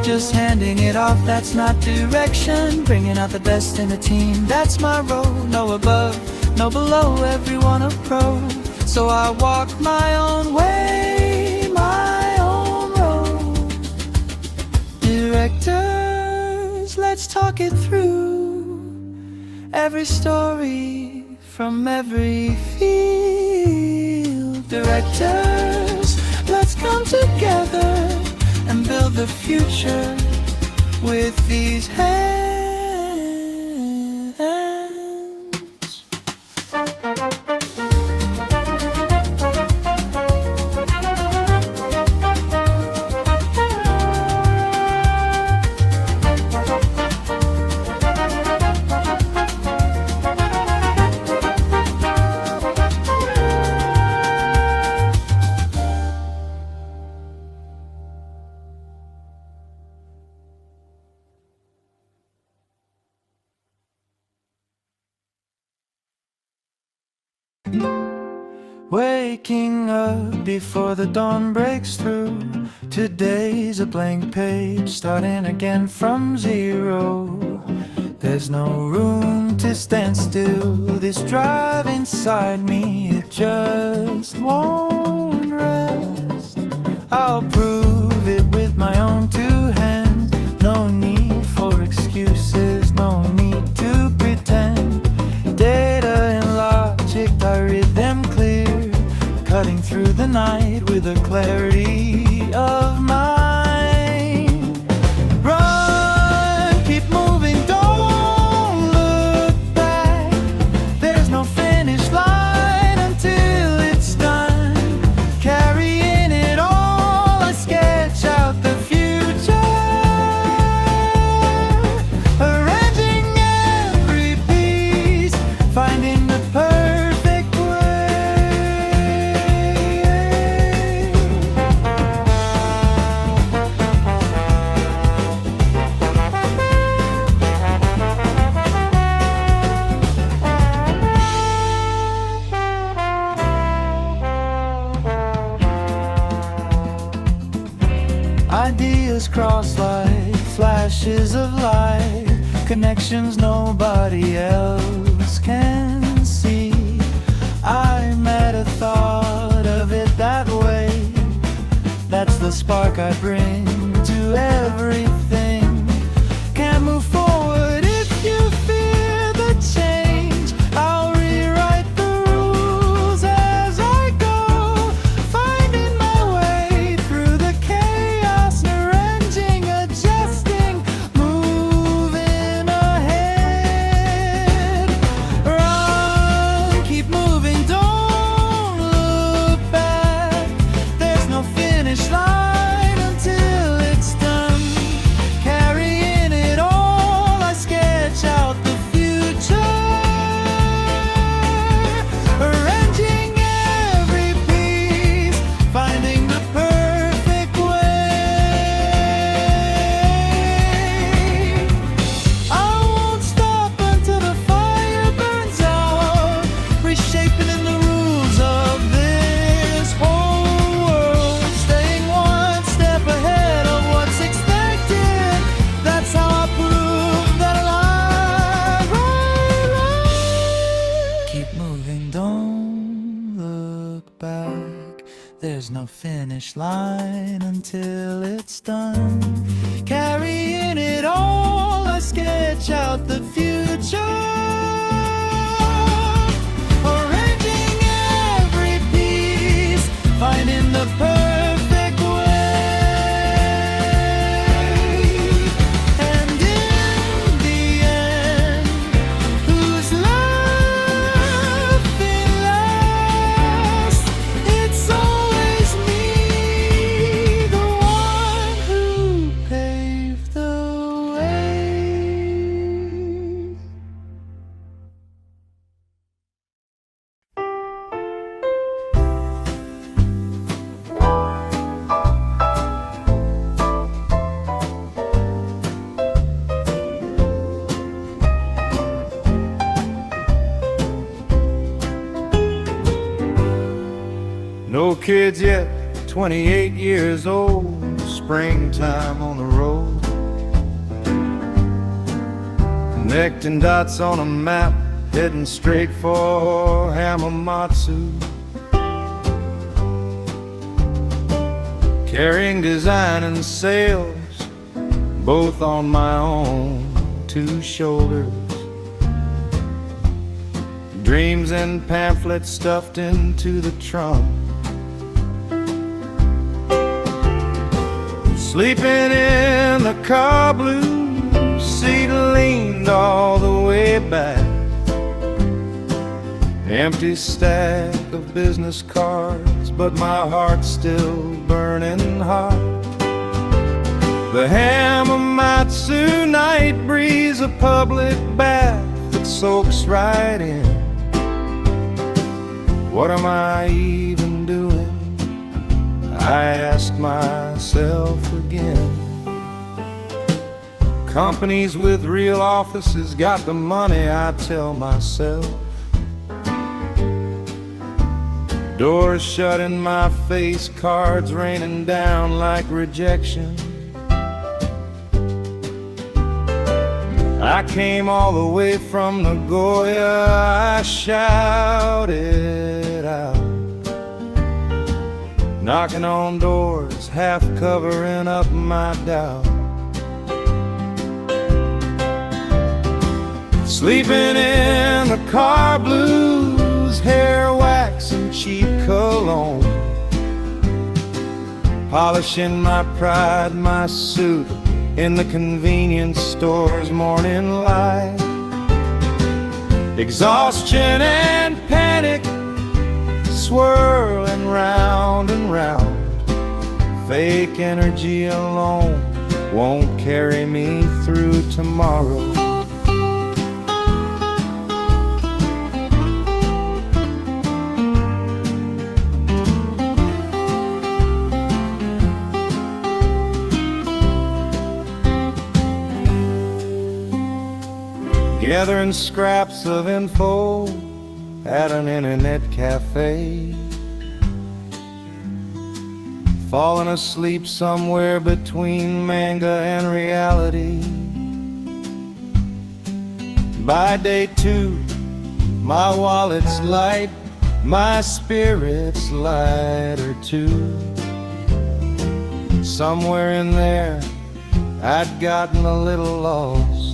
Just handing it off, that's not direction. Bringing out the best in a team, that's my role. No above, no below, everyone a pro. So I walk my own way, my own road. Directors, let's talk it through. Every story from every field. Directors, let's come together and build the future with these hands. Waking up before the dawn breaks through. Today's a blank page, starting again from zero. There's no room to stand still. This drive inside me, it just won't rest. I'll prove it with my own two hands. No need for excuses, no need to pretend. Data and logic, I read them clear. Cutting through the night with a clarity of mind. Run, keep moving, don't look back. There's no finish line until it's done. Carrying it all, I sketch out the future. Arranging every piece, finding the perfect ideas cross like flashes of light, connections nobody else can see. I met a thought of it that way. That's the spark I bring to everything. Can't move forward if you fear the change. I'll rewrite the rules as I go, finding my way through the chaos, arranging, adjusting, moving ahead. Run, keep moving, don't look back. There's no finish line until it's done. Carrying it all, I sketch out the future. Arranging every piece, finding the perfect way. I won't stop until the fire burns out, reshaping in the rules of this whole world. Staying one step ahead of what's expected. That's how I prove that alive. Keep moving, don't look back. There's no finish line until it's done. Carrying it all, I sketch out the future. the perfect way. And in the end, who's laughing last? It's always me, the one who paved the way. No kids yet, 28 years old, springtime on the road. Connecting dots on a map, heading straight for Hamamatsu. Carrying design and sales, both on my own two shoulders. Dreams and pamphlets stuffed into the trunk. Sleeping in the car blue seat, leaned all the way back. Empty stack of business cards, but my heart's still burning hot. The Hamamatsu night breeze, a public bath that soaks right in. What am I even doing? I ask myself again. Companies with real offices got the money, I tell myself. Doors shut in my face, cards raining down like rejection. I came all the way from Nagoya, I shouted out, knocking on doors, half covering up my doubt. Sleeping in the car blues, hair wax and cheap cologne. Polishing my pride, my suit in the convenience store's morning light. Exhaustion and panic swirling round and round. Fake energy alone won't carry me through tomorrow. Gathering scraps of info at an internet cafe. Falling asleep somewhere between manga and reality. By day 2, my wallet's light, my spirit's lighter too. Somewhere in there, I'd gotten a little lost.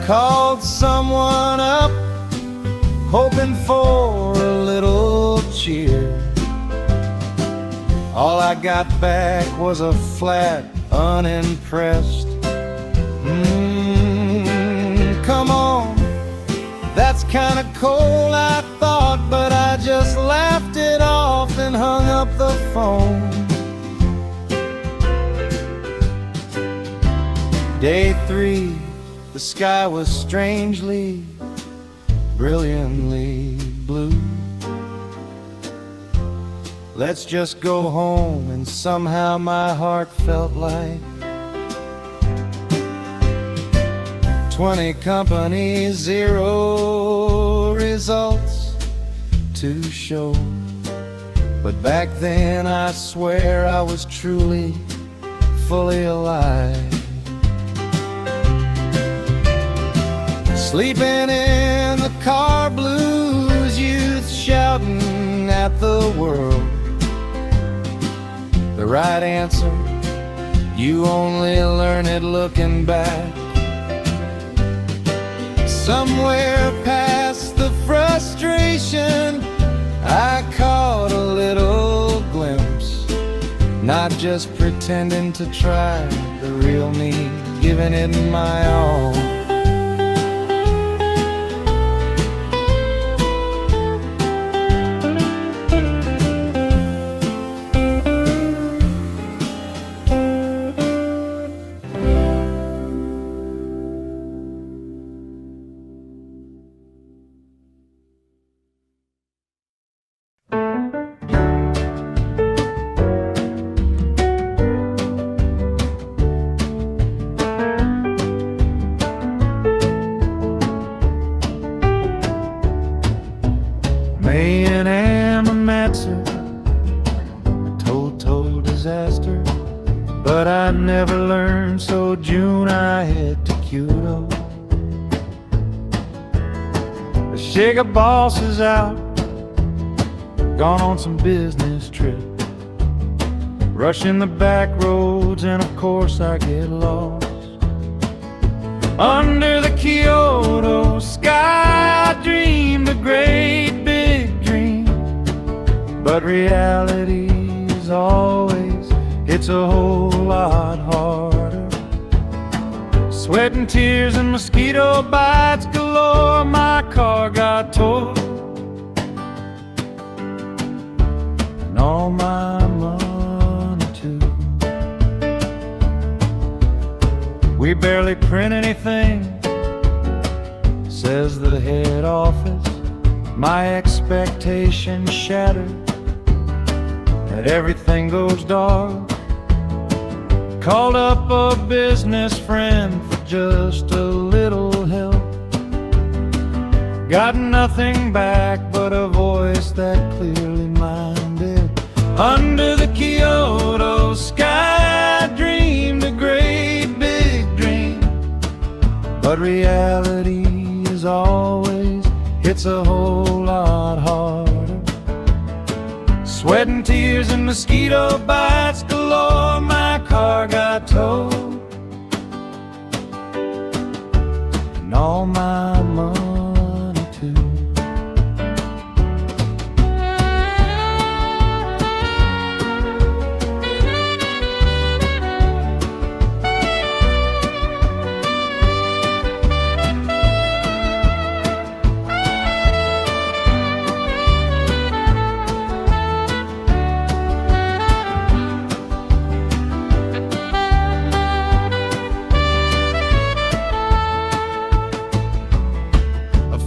Called someone up, hoping for a little cheer. All I got back was a flat, unimpressed. Come on, that's kinda cold, I thought, but I just laughed it off and hung up the phone. Day 3, the sky was strangely, brilliantly blue. Let's just go home, and somehow my heart felt like 20 companies, 0 results to show. But back then I swear I was truly, fully alive. Sleeping in the car blues, youth shouting at the world. The right answer, you only learn it looking back. Somewhere past the frustration, not just pretending to try, the real me, giving it my all. May and Amamatsu, a total disaster. But I never learned, so June I head to Kyoto. The Shiga boss is out, gone on some business trip. Rushing the back roads and of course I get lost. Under the Kyoto sky I dreamed a great big dream, but reality is always, it's a whole lot harder. Sweat and tears and mosquito bites galore, my car got towed, and all my money too. We barely print anything, says the head office. My expectations shattered, and everything goes dark. Called up a business friend for just a little help. Got nothing back but a voice that clearly minded. Under the Kyoto sky I dreamed a great big dream, but reality is always, it's a whole lot harder. Sweat and tears and mosquito bites galore, my car got towed, and all my money too.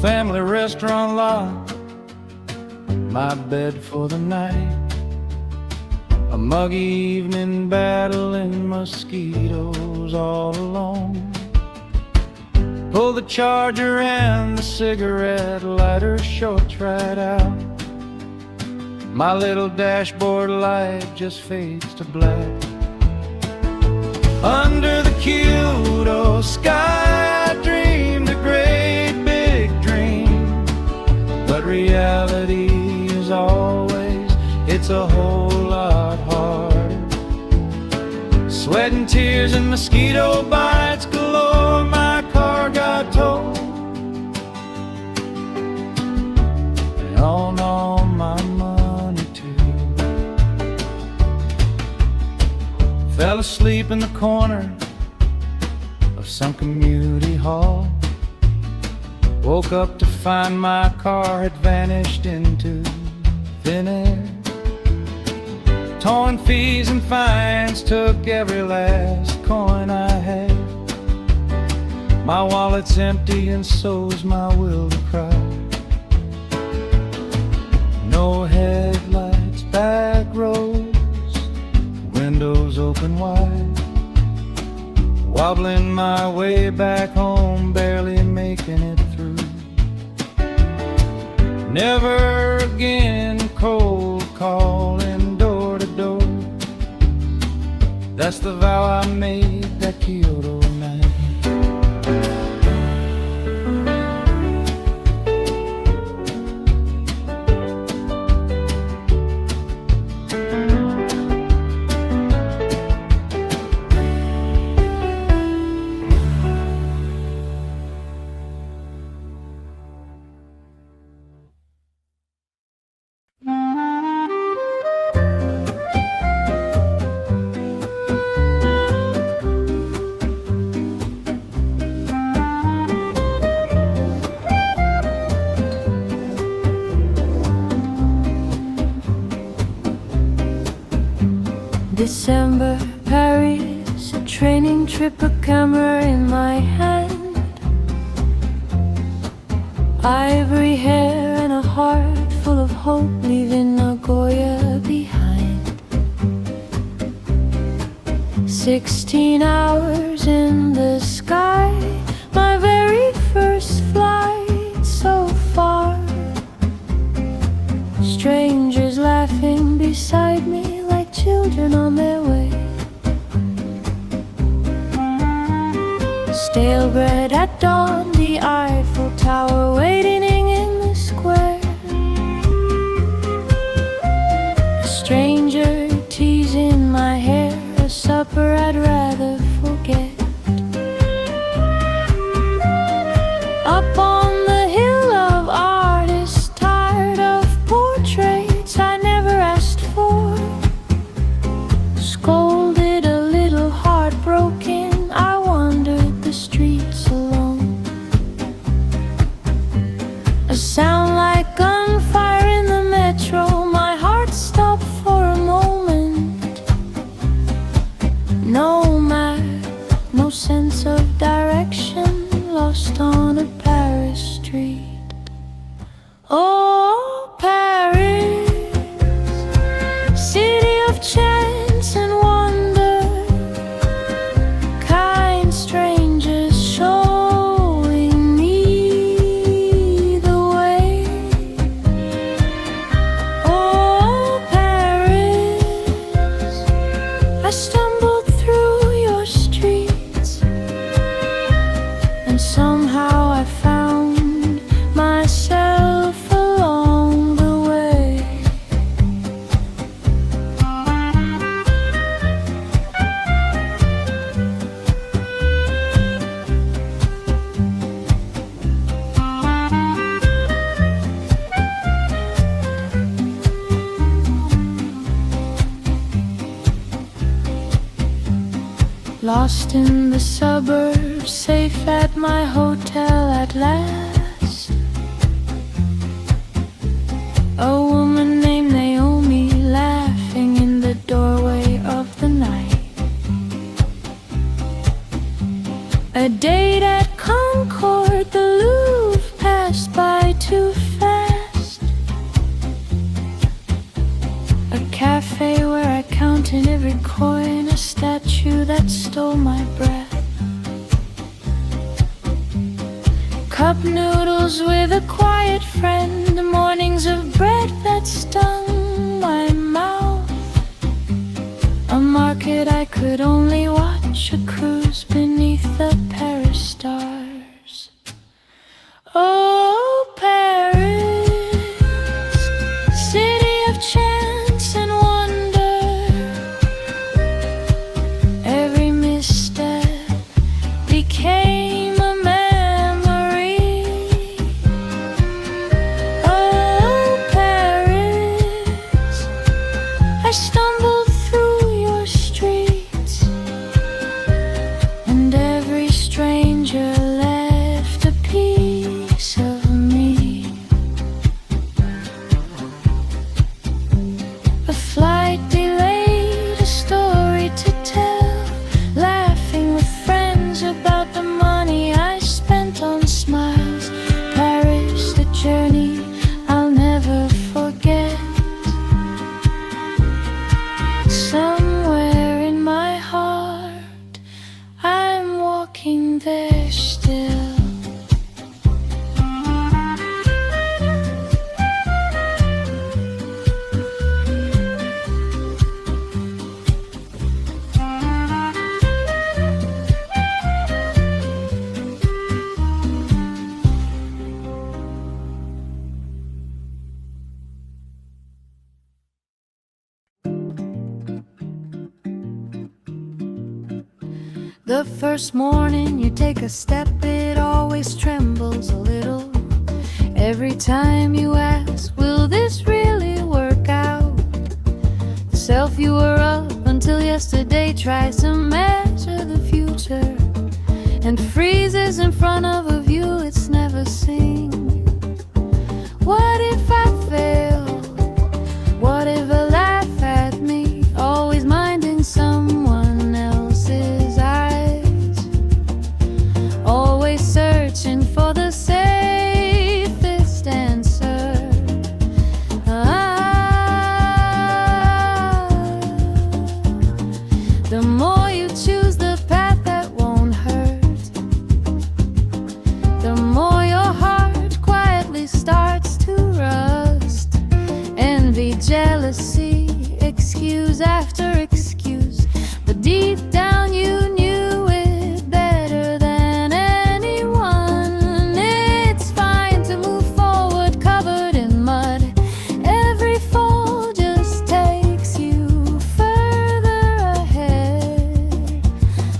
Family restaurant lot, my bed for the night. A muggy evening battling mosquitoes all alone. Pull the charger and the cigarette lighter shorts right out. My little dashboard light just fades to black. Under the Kyoto sky I dreamed a great big dream, but reality is always, it's a whole lot harder. Sweat and tears and mosquito bites galore, my car got towed, and all my money too. Fell asleep in the corner of some community hall. Woke up to find my car had vanished into thin air. Towing fees and fines took every last coin I had. My wallet's empty and so's my will to cry. No headlights, back roads, windows open wide. Wobbling my way back home, barely making it through. Never again cold calling door to door. That's the vow I made that Kyoto night. December, Paris, a training trip, a camera in my hand, ivory hair and a heart full of hope, leaving Nagoya behind. 16 hours in the sky, my very first flight so far. Strangers laughing beside me like children on their way. Stale bread at dawn, the Eiffel Tower waiting in the square. A stranger teasing my hair, a supper I'd rather forget. Up on the hill of artists, tired of portraits I never asked for. Scolded, a little heartbroken, I wandered the streets alone. A sound like gunfire in the metro, my heart stopped for a moment. No map, no sense of direction, lost on a Paris street. Oh, Paris, city of chance and wonder, kind strangers showing me the way. Oh, Paris, I stumbled through your streets, and somehow I found myself along the way. Lost in the suburbs, safe at my hotel at last. A woman named Naomi laughing in the doorway of the night. A date at Concord, the Louvre passed by too fast. A cafe where I counted every coin, a statue that stole my breath. Cup noodles with a quiet friend, mornings of bread that stung my mouth. A market I could only watch, a cruise beneath the Paris stars. Oh, Paris, city of chance and wonder, every misstep became a memory. Oh, Paris, I stumbled through your streets, and every stranger left a piece of me. A flight delayed, a story to tell, laughing with friends about the money I spent on smiles. Paris, the journey I'll never forget. Somewhere in my heart, I'm walking there still. The first morning you take a step, it always trembles a little. Every time you ask, will this really work out? The self you were up until yesterday tries to measure the future and freezes in front of a view it's never seen. What if I fail? What if I laugh at me? Always minding envy, jealousy, excuse after excuse. But deep down you knew it better than anyone. It's fine to move forward covered in mud. Every fall just takes you further ahead.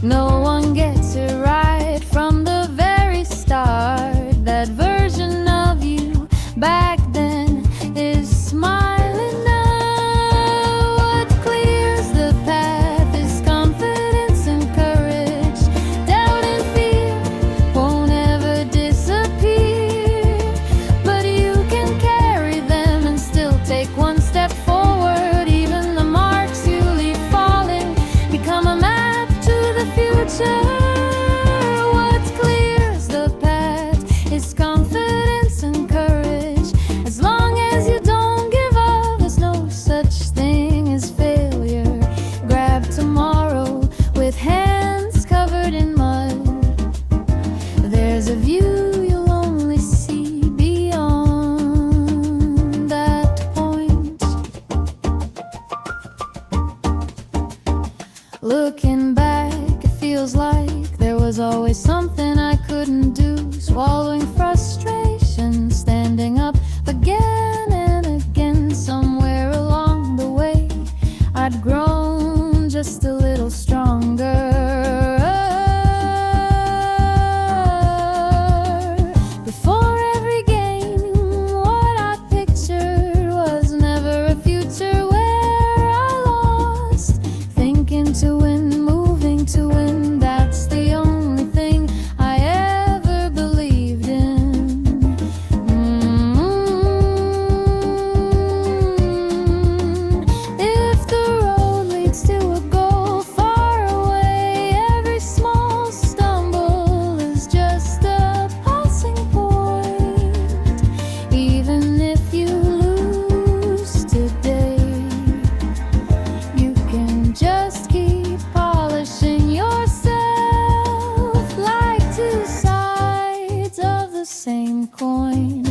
No one gets it right from the very start. That version of you back then is smiling now. What clears the path is confidence and courage. Doubt and fear won't ever disappear, but you can carry them and still take one step forward. Even the marks you leave falling become a map to the future. What clears the path is confidence and courage. As long as you don't give up, there's no such thing as failure. Grab tomorrow with hands covered in mud. There's a view you'll only see beyond that point. Looking back, it feels like there was always something I couldn't do. Swallowing frustration, standing up again and again. Somewhere along the way, I'd grown just a little stronger. Before every game, what I pictured was never a future where I lost. Thinking to win, moving to win, that's the only thing I ever believed in. If the road leads to a goal far away, every small stumble is just a passing point. Even if you lose today, you can just keep polishing yourself like two sides of the same coin.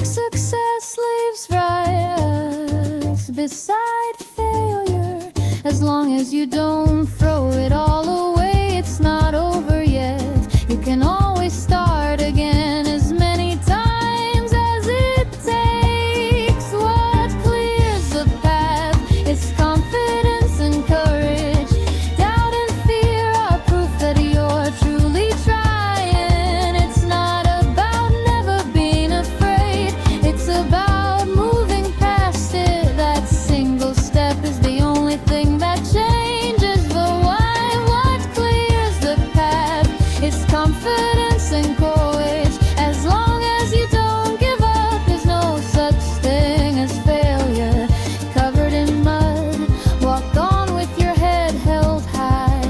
Success leaves riots beside failure. As long as you don't throw it all away, it's not over yet. You can always start again as many times as it takes. What clears the path is confidence and courage. Doubt and fear are proof that you're truly trying. It's not about never being afraid, it's about moving past it. That single step is the only thing that changes the why. What clears the path is confidence and courage. As long as you don't give up, there's no such thing as failure. Covered in mud, walk on with your head held high.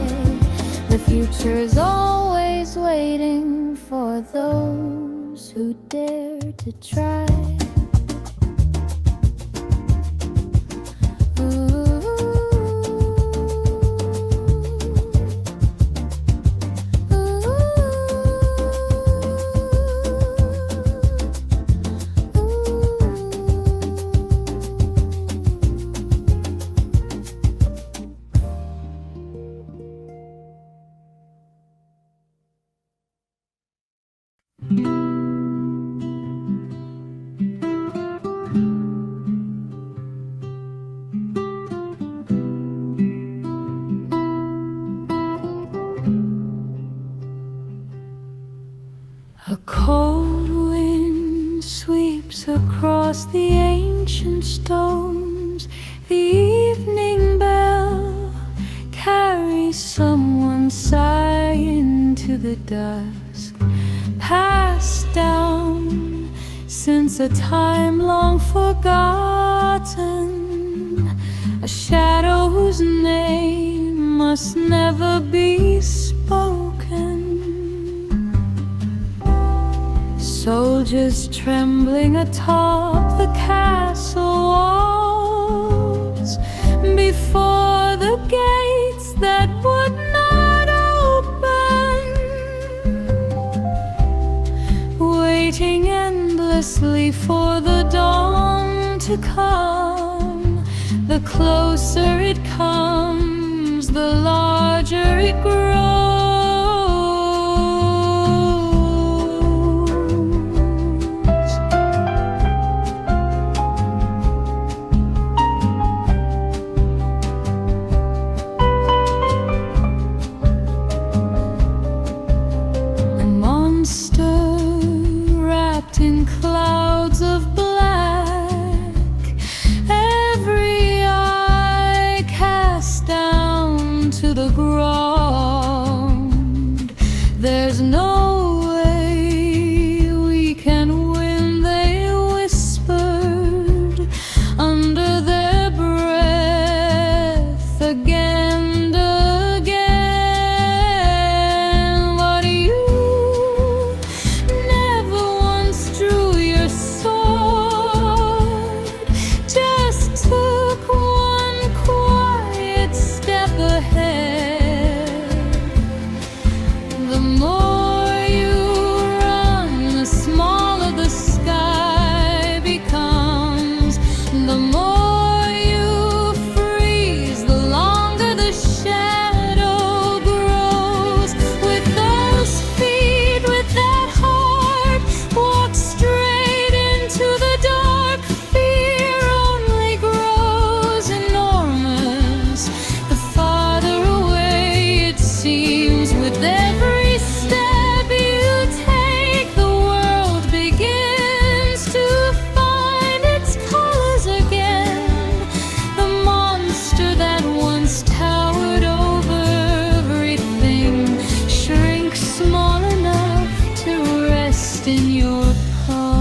The future is always waiting for those who dare to try. A cold wind sweeps across the ancient stones. The evening bell carries someone sighing to the dusk, passed down since a time long forgotten. A shadow whose name must never be spoken. Soldiers trembling atop the castle walls before the gates that would not open, waiting endlessly for the dawn to come. The closer it comes, the larger it grows. A monster wrapped in clouds of black, every eye cast down to the ground. There's no way we can win, they whispered under their breath again and again. But you never once drew your sword, just took one quiet step ahead. The more you run, the smaller the sky becomes. The more you freeze, the longer the shadow grows. With those feet, with that heart, walk straight into the dark. Fear only grows enormous the farther away it seems. With every step you take, the world begins to find its colors again. The monster that once towered over everything shrinks small enough to rest in your palm.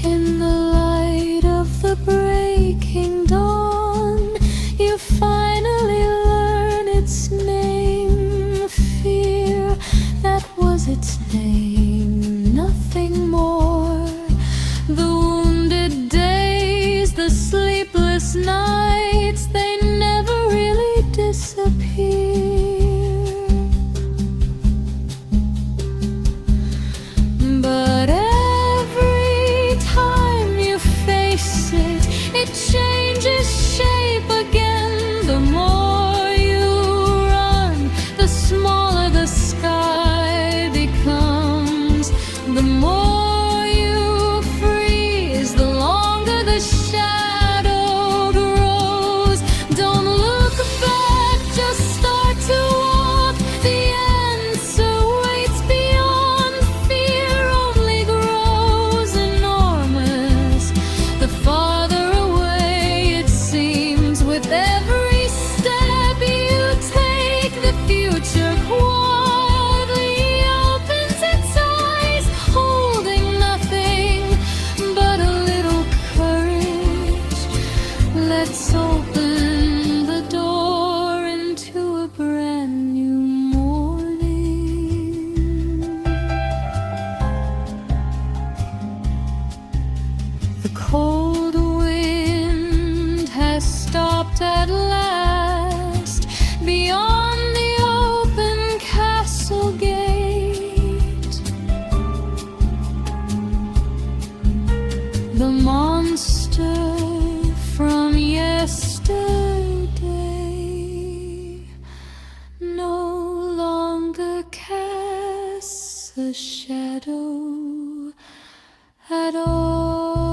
In the light of the breaking dawn, you finally learn its name. Fear, that was its name, nothing more. The wounded days, the sleepless nights, they never really disappear. But every time you face it, it changes shape again. The more you run, the smaller the sky becomes. The more you freeze, the longer the shadow grows. Don't look back, just start to walk. The answer waits beyond. Fear only grows enormous the farther away it seems. With every step you take, the future quietly opens its eyes, holding nothing but a little courage. Let's open the door into a brand new morning. The cold wind has stopped at last beyond the open castle gate. The monster from yesterday no longer casts a shadow at all.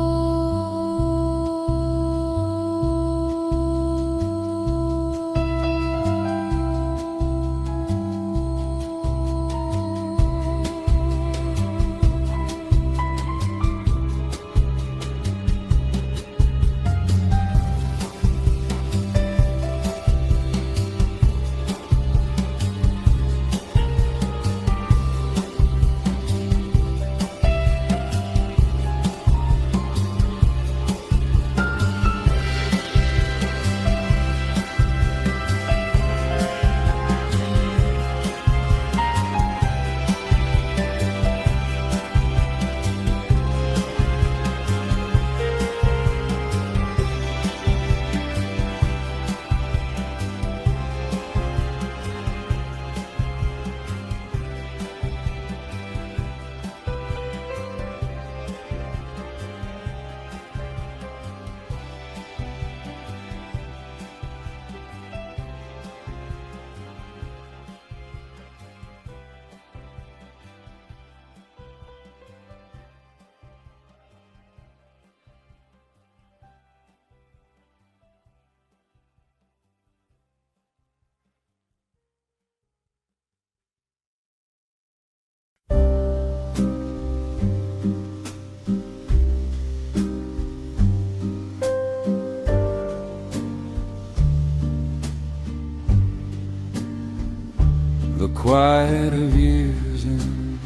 quiet of years and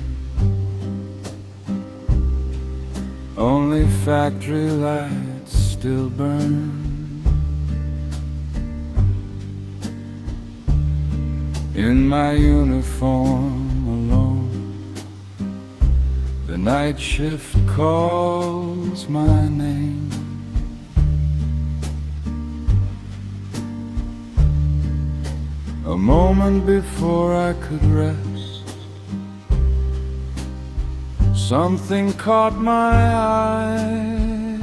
only factory lights still burn. In my uniform alone, the night shift calls my name. A moment before I could rest, something caught my eye.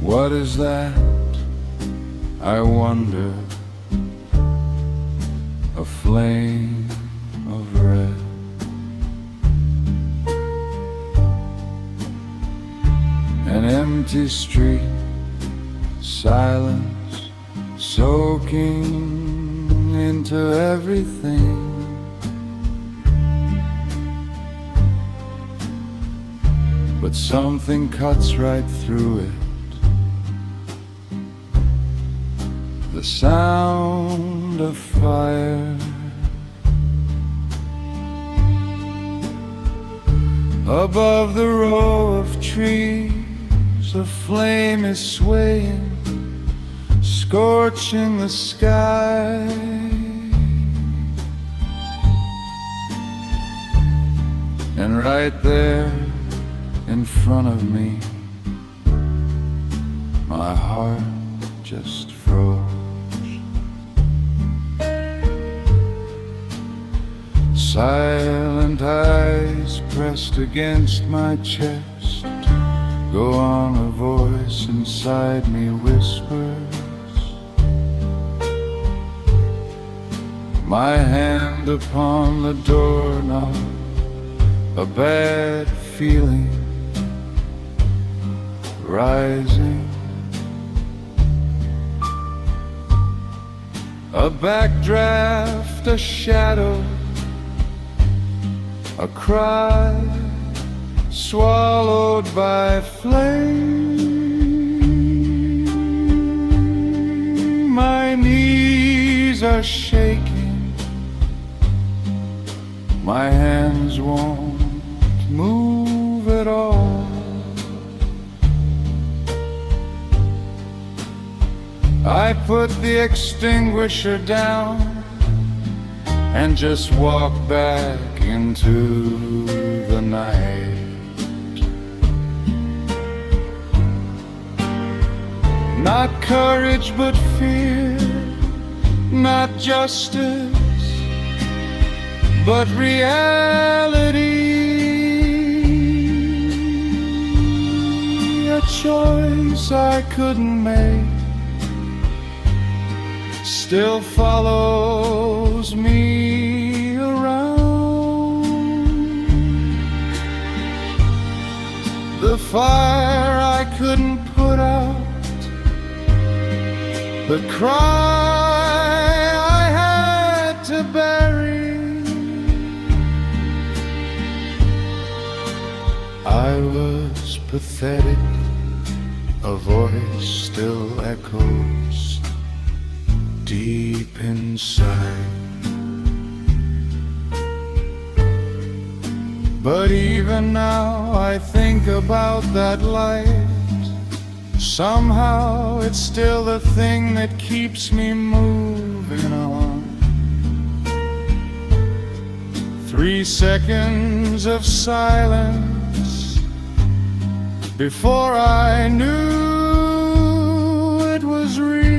What is that? I wonder. A flame of red. An empty street, silence soaking into everything. But something cuts right through it. The sound of fire. Above the row of trees, a flame is swaying, scorching the sky. And right there in front of me, my heart just froze. Silent eyes pressed against my chest. Go on, a voice inside me whispers. My hand upon the doorknob, a bad feeling rising. A backdraft, a shadow, a cry swallowed by flame. My knees are shaking, my hands won't move at all. I put the extinguisher down and just walk back into the night. Not courage but fear, not justice but reality. A choice I couldn't make still follows me around. The fire I couldn't put out, the cry I had to bury. I was pathetic, a voice still echoes deep inside. But even now I think about that light. Somehow it's still the thing that keeps me moving on. 3 seconds of silence before I knew it was real.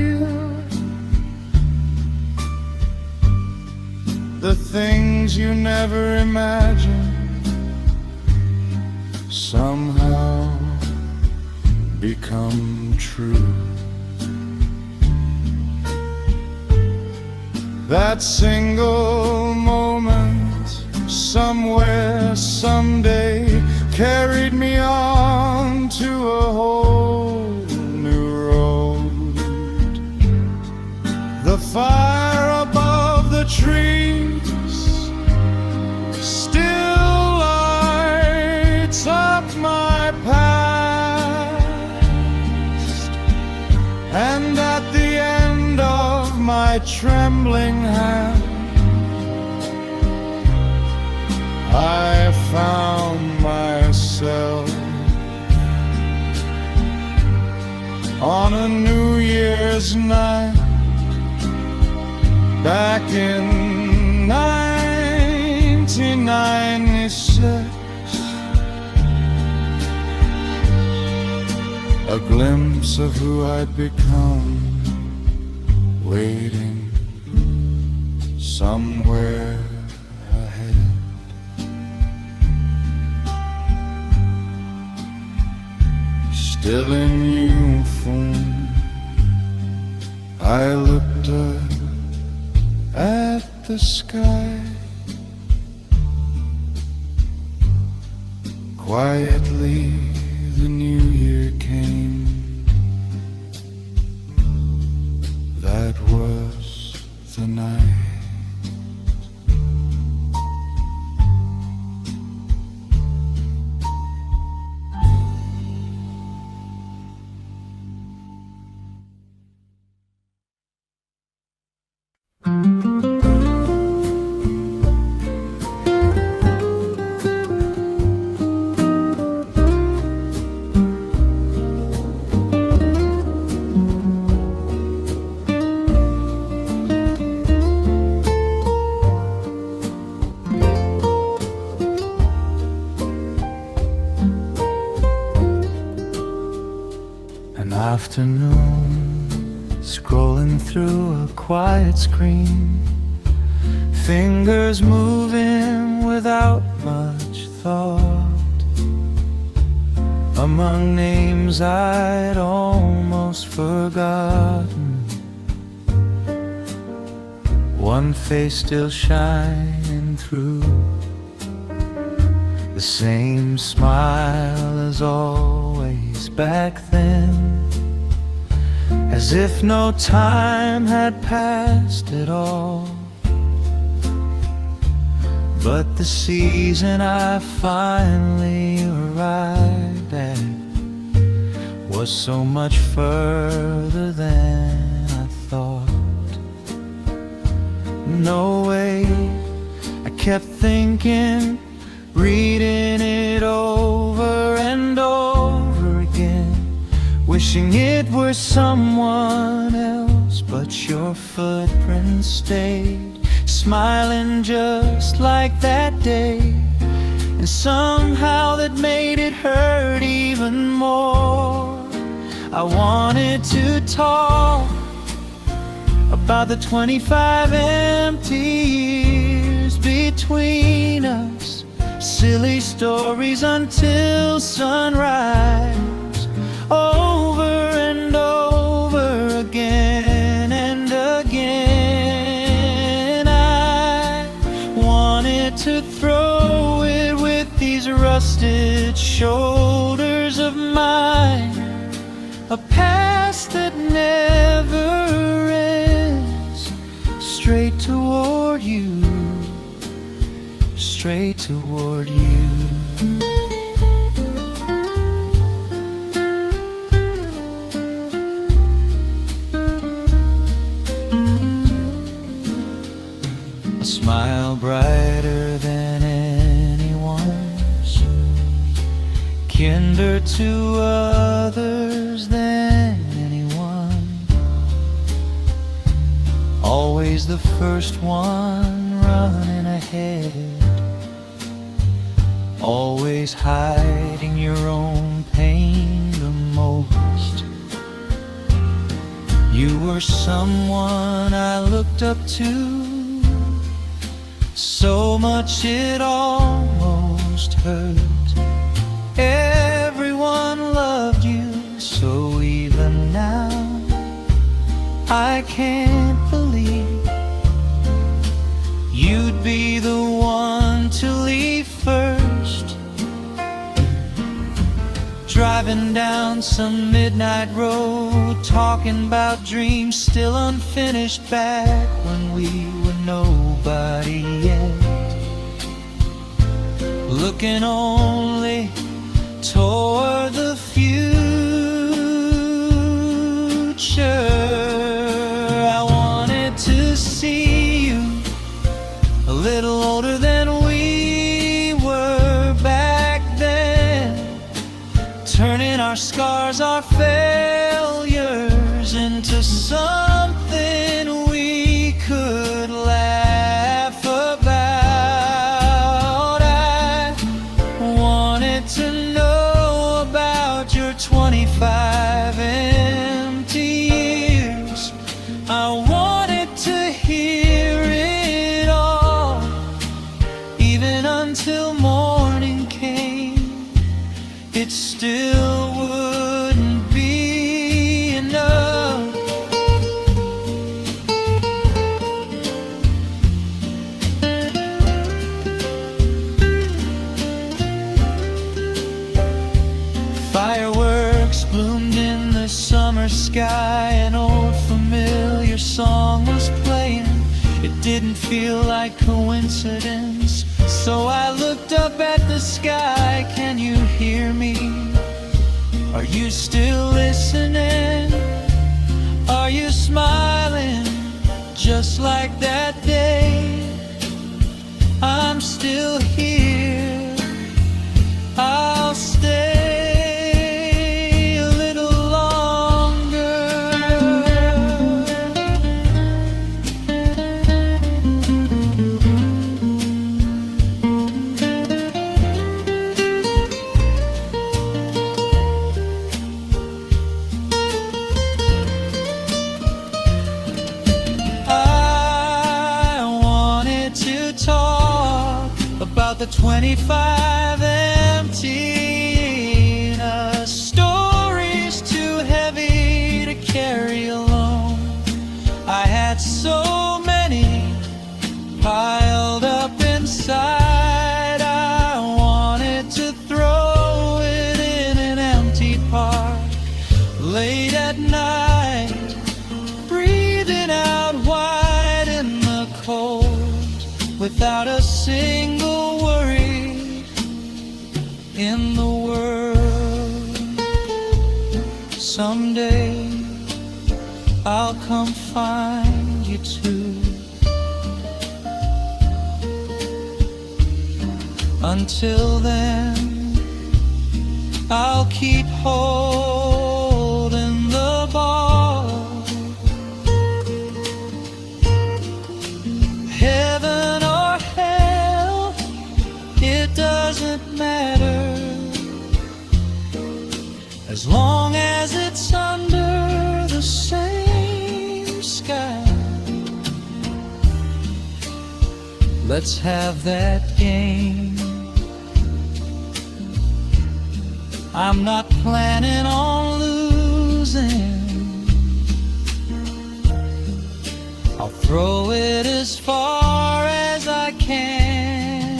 The things you never imagined somehow become true. That single moment, somewhere, someday, carried me on to a whole new road. The fire above the trees still lights up my past, and at the end of my my trembling hand, I found myself on a New Year's night back in 1996. A glimpse of who I'd become, waiting somewhere ahead. Still in uniform, I looked up at the sky. Quietly the new year came. That was the night. Afternoon, scrolling through a quiet screen, fingers moving without much thought, among names I'd almost forgotten, one face still shining through, the same smile as always back then, as if no time had passed at all. But the season I finally arrived at was so much further than I thought. No way, I kept thinking, reading it over and over again, wishing it were someone else, but your footprint stayed, smiling just like that day, and somehow that made it hurt even more. I wanted to talk about the 25 empty years between us, silly stories until sunrise, over and over again and again. I wanted to throw it with these rusted shoulders of mine, a past that never ends, straight toward you, straight toward you. A smile brighter than anyone's, kinder to others than anyone, always the first one running ahead, always hiding your own pain the most. You were someone I looked up to, so much it almost hurt. Everyone loved you, so even now I can't believe you'd be the one to leave first. Driving down some midnight road, talking about dreams still unfinished back when we were nobody yet, looking only toward the future. I wanted to failures into something we could laugh about. I wanted to know about your 25 empty years. I wanted to hear it all, even until morning came. It still wouldn't be enough. Fireworks bloomed in the summer sky. An old familiar song was playing. It didn't feel like coincidence, so I looked up at the sky. Can you hear me? Are you still listening? Are you smiling just like that day? I'm still here. I'll stay a little longer. About the 25 empty stories too heavy to carry alone. I had so many piled up inside. I wanted to throw it in an empty park late at night, breathing out wide in the cold, without a single worry in the world. Someday I'll come find you too. Until then, I'll keep holding the ball. Heaven or hell, it doesn't matter, as long as it's under the same sky. Let's have that game. I'm not planning on losing. I'll throw it as far as I can.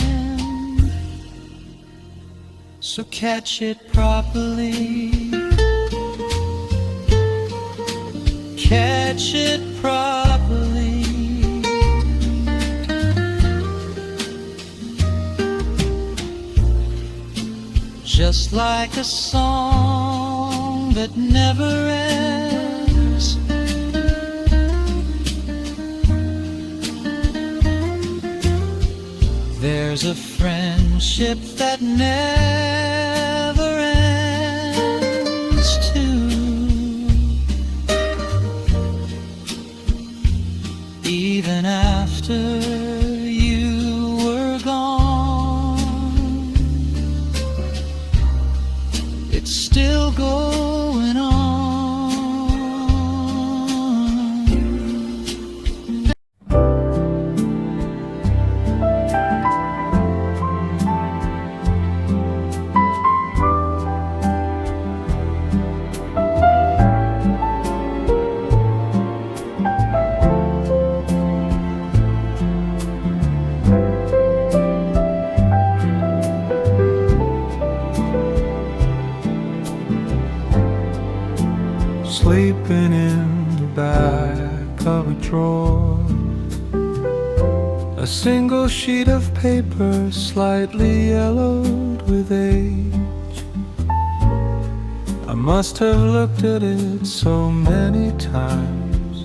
So catch it properly. Catch it properly. Just like a song that never ends. There's a friendship that never ends too. Even after you were gone, it's still going on. Sleeping in the back of a drawer, a single sheet of paper slightly yellowed with age. I must have looked at it so many times,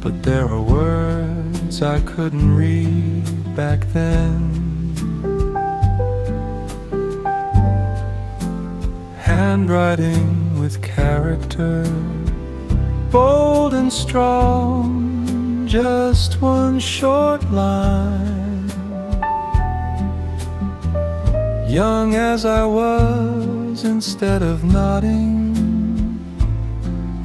but there are words I couldn't read back then. Handwriting with character, bold and strong, just one short line. Young as I was, instead of nodding,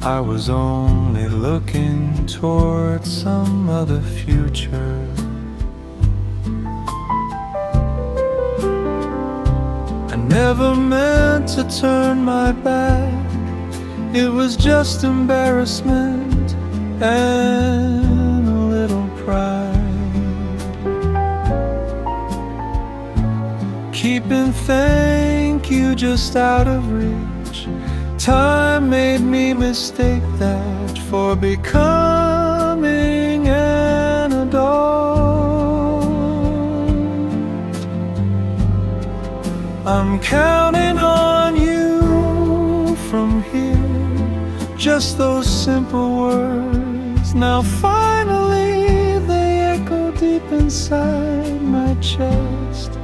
I was only looking toward some other future. I never meant to turn my back. It was just embarrassment and a little pride, keeping thank you just out of reach. Time made me mistake that for becoming an adult. I'm counting on you from here, just those simple words. Now finally they echo deep inside my chest,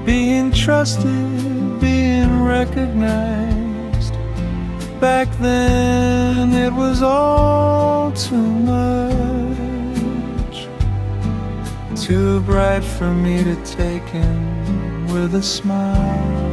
being trusted, being recognized. Back then it was all too much, too bright for me to take in with a smile.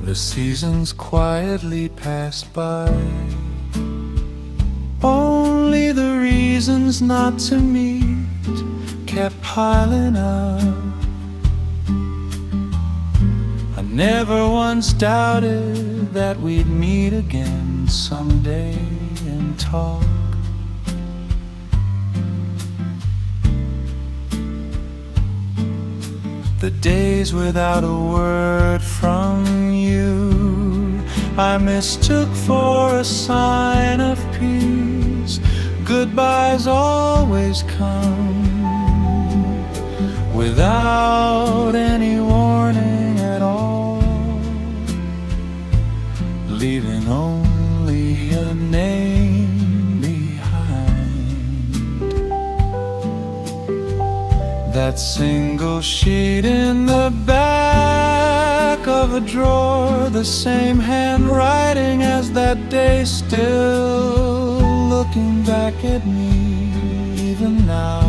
The seasons quietly passed by, only the reasons not to meet kept piling up. I never once doubted that we'd meet again someday and talk. The days without a word from you I mistook for a sign of peace. Goodbyes always come without any warning at all, leaving only a name behind. That single sheet in the back of a drawer, the same handwriting as that day, still looking back at me even now.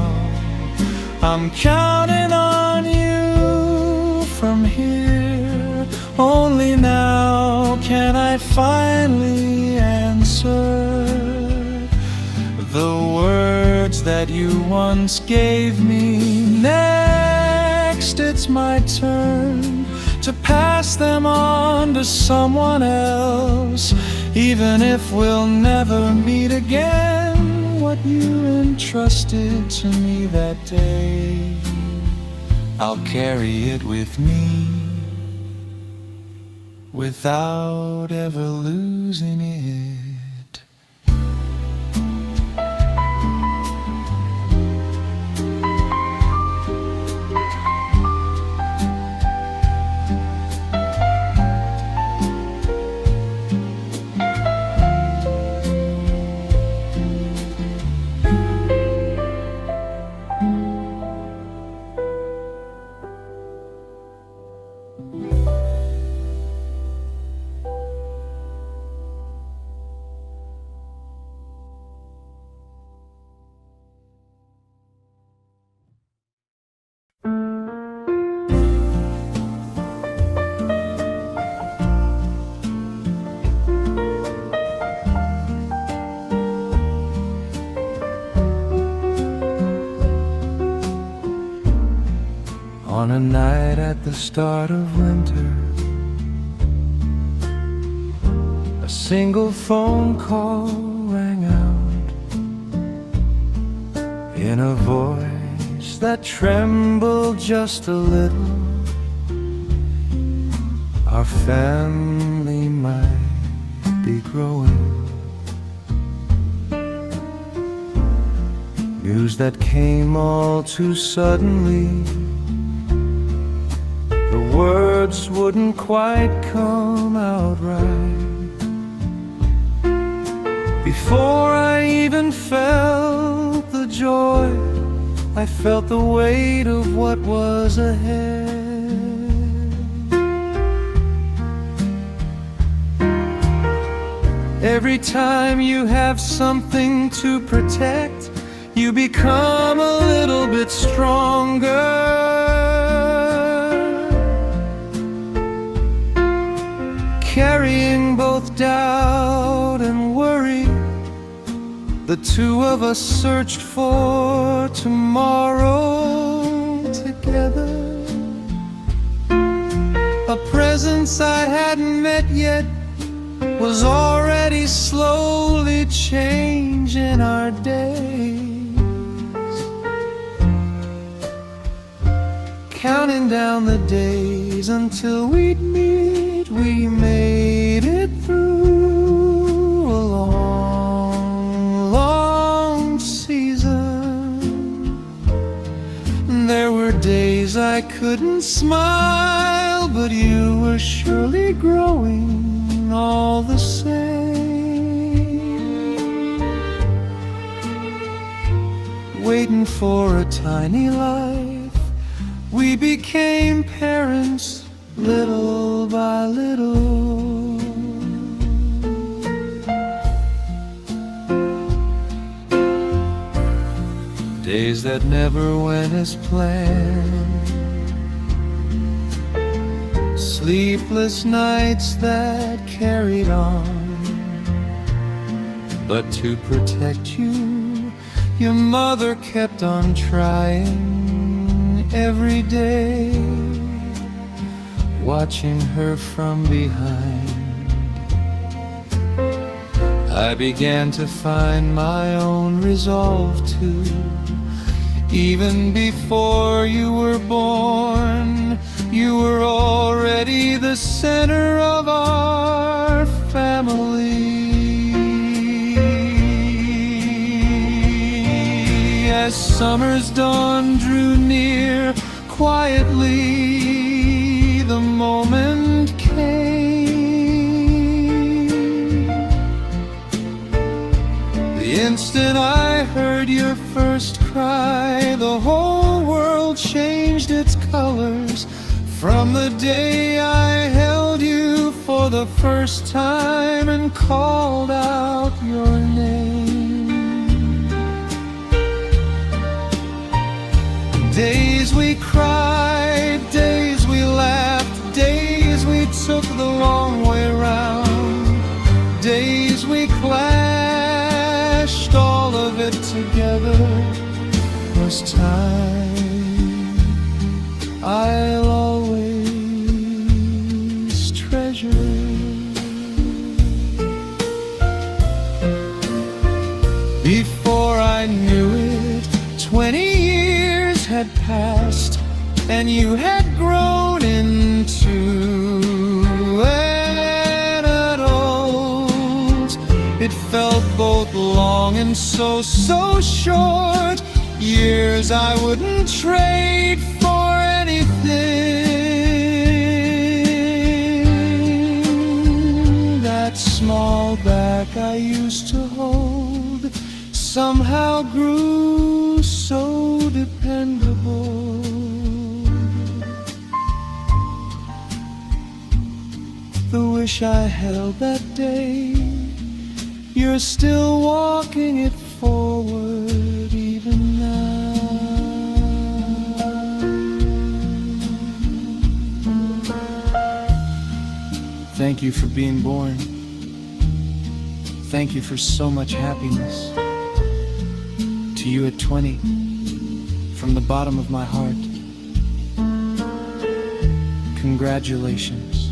I'm counting on you from here. Only now can I finally answer the words that you once gave me. Next, it's my turn to pass them on to someone else. Even if we'll never meet again, what you entrusted to me that day, I'll carry it with me without ever losing it. On a night at the start of winter, a single phone call rang out in a voice that trembled just a little. Our family might be growing. News that came all too suddenly. The words wouldn't quite come out right. Before I even felt the joy, I felt the weight of what was ahead. Every time you have something to protect, you become a little bit stronger. Carrying both doubt and worry, the two of us searched for tomorrow together. A presence I hadn't met yet was already slowly changing our days. Counting down the days until we'd meet, we made it through a long, long season. There were days I couldn't smile, but you were surely growing all the same. Waiting for a tiny life, we became parents little by little. Days that never went as planned, sleepless nights that carried on. But to protect you, your mother kept on trying every day, watching her from behind. I began to find my own resolve to. Even before you were born, you were already the center of our family. As summer's dawn drew near, quietly the moment came. The instant I heard your first cry, the whole world changed its colors. From the day I held you for the first time and called out your name. Days we cried, days we laughed, days we took the long way round, days we clashed, all of it together was time I'll always treasure. Before I knew it, 20 years had passed, and you had grown into an adult. It felt both long and so short, years I wouldn't trade for anything. That small back I used to hold somehow grew so dependable. The wish I held that day, you're still walking it forward even now. Thank you for being born. Thank you for so much happiness. To you at 20, from the bottom of my heart, congratulations.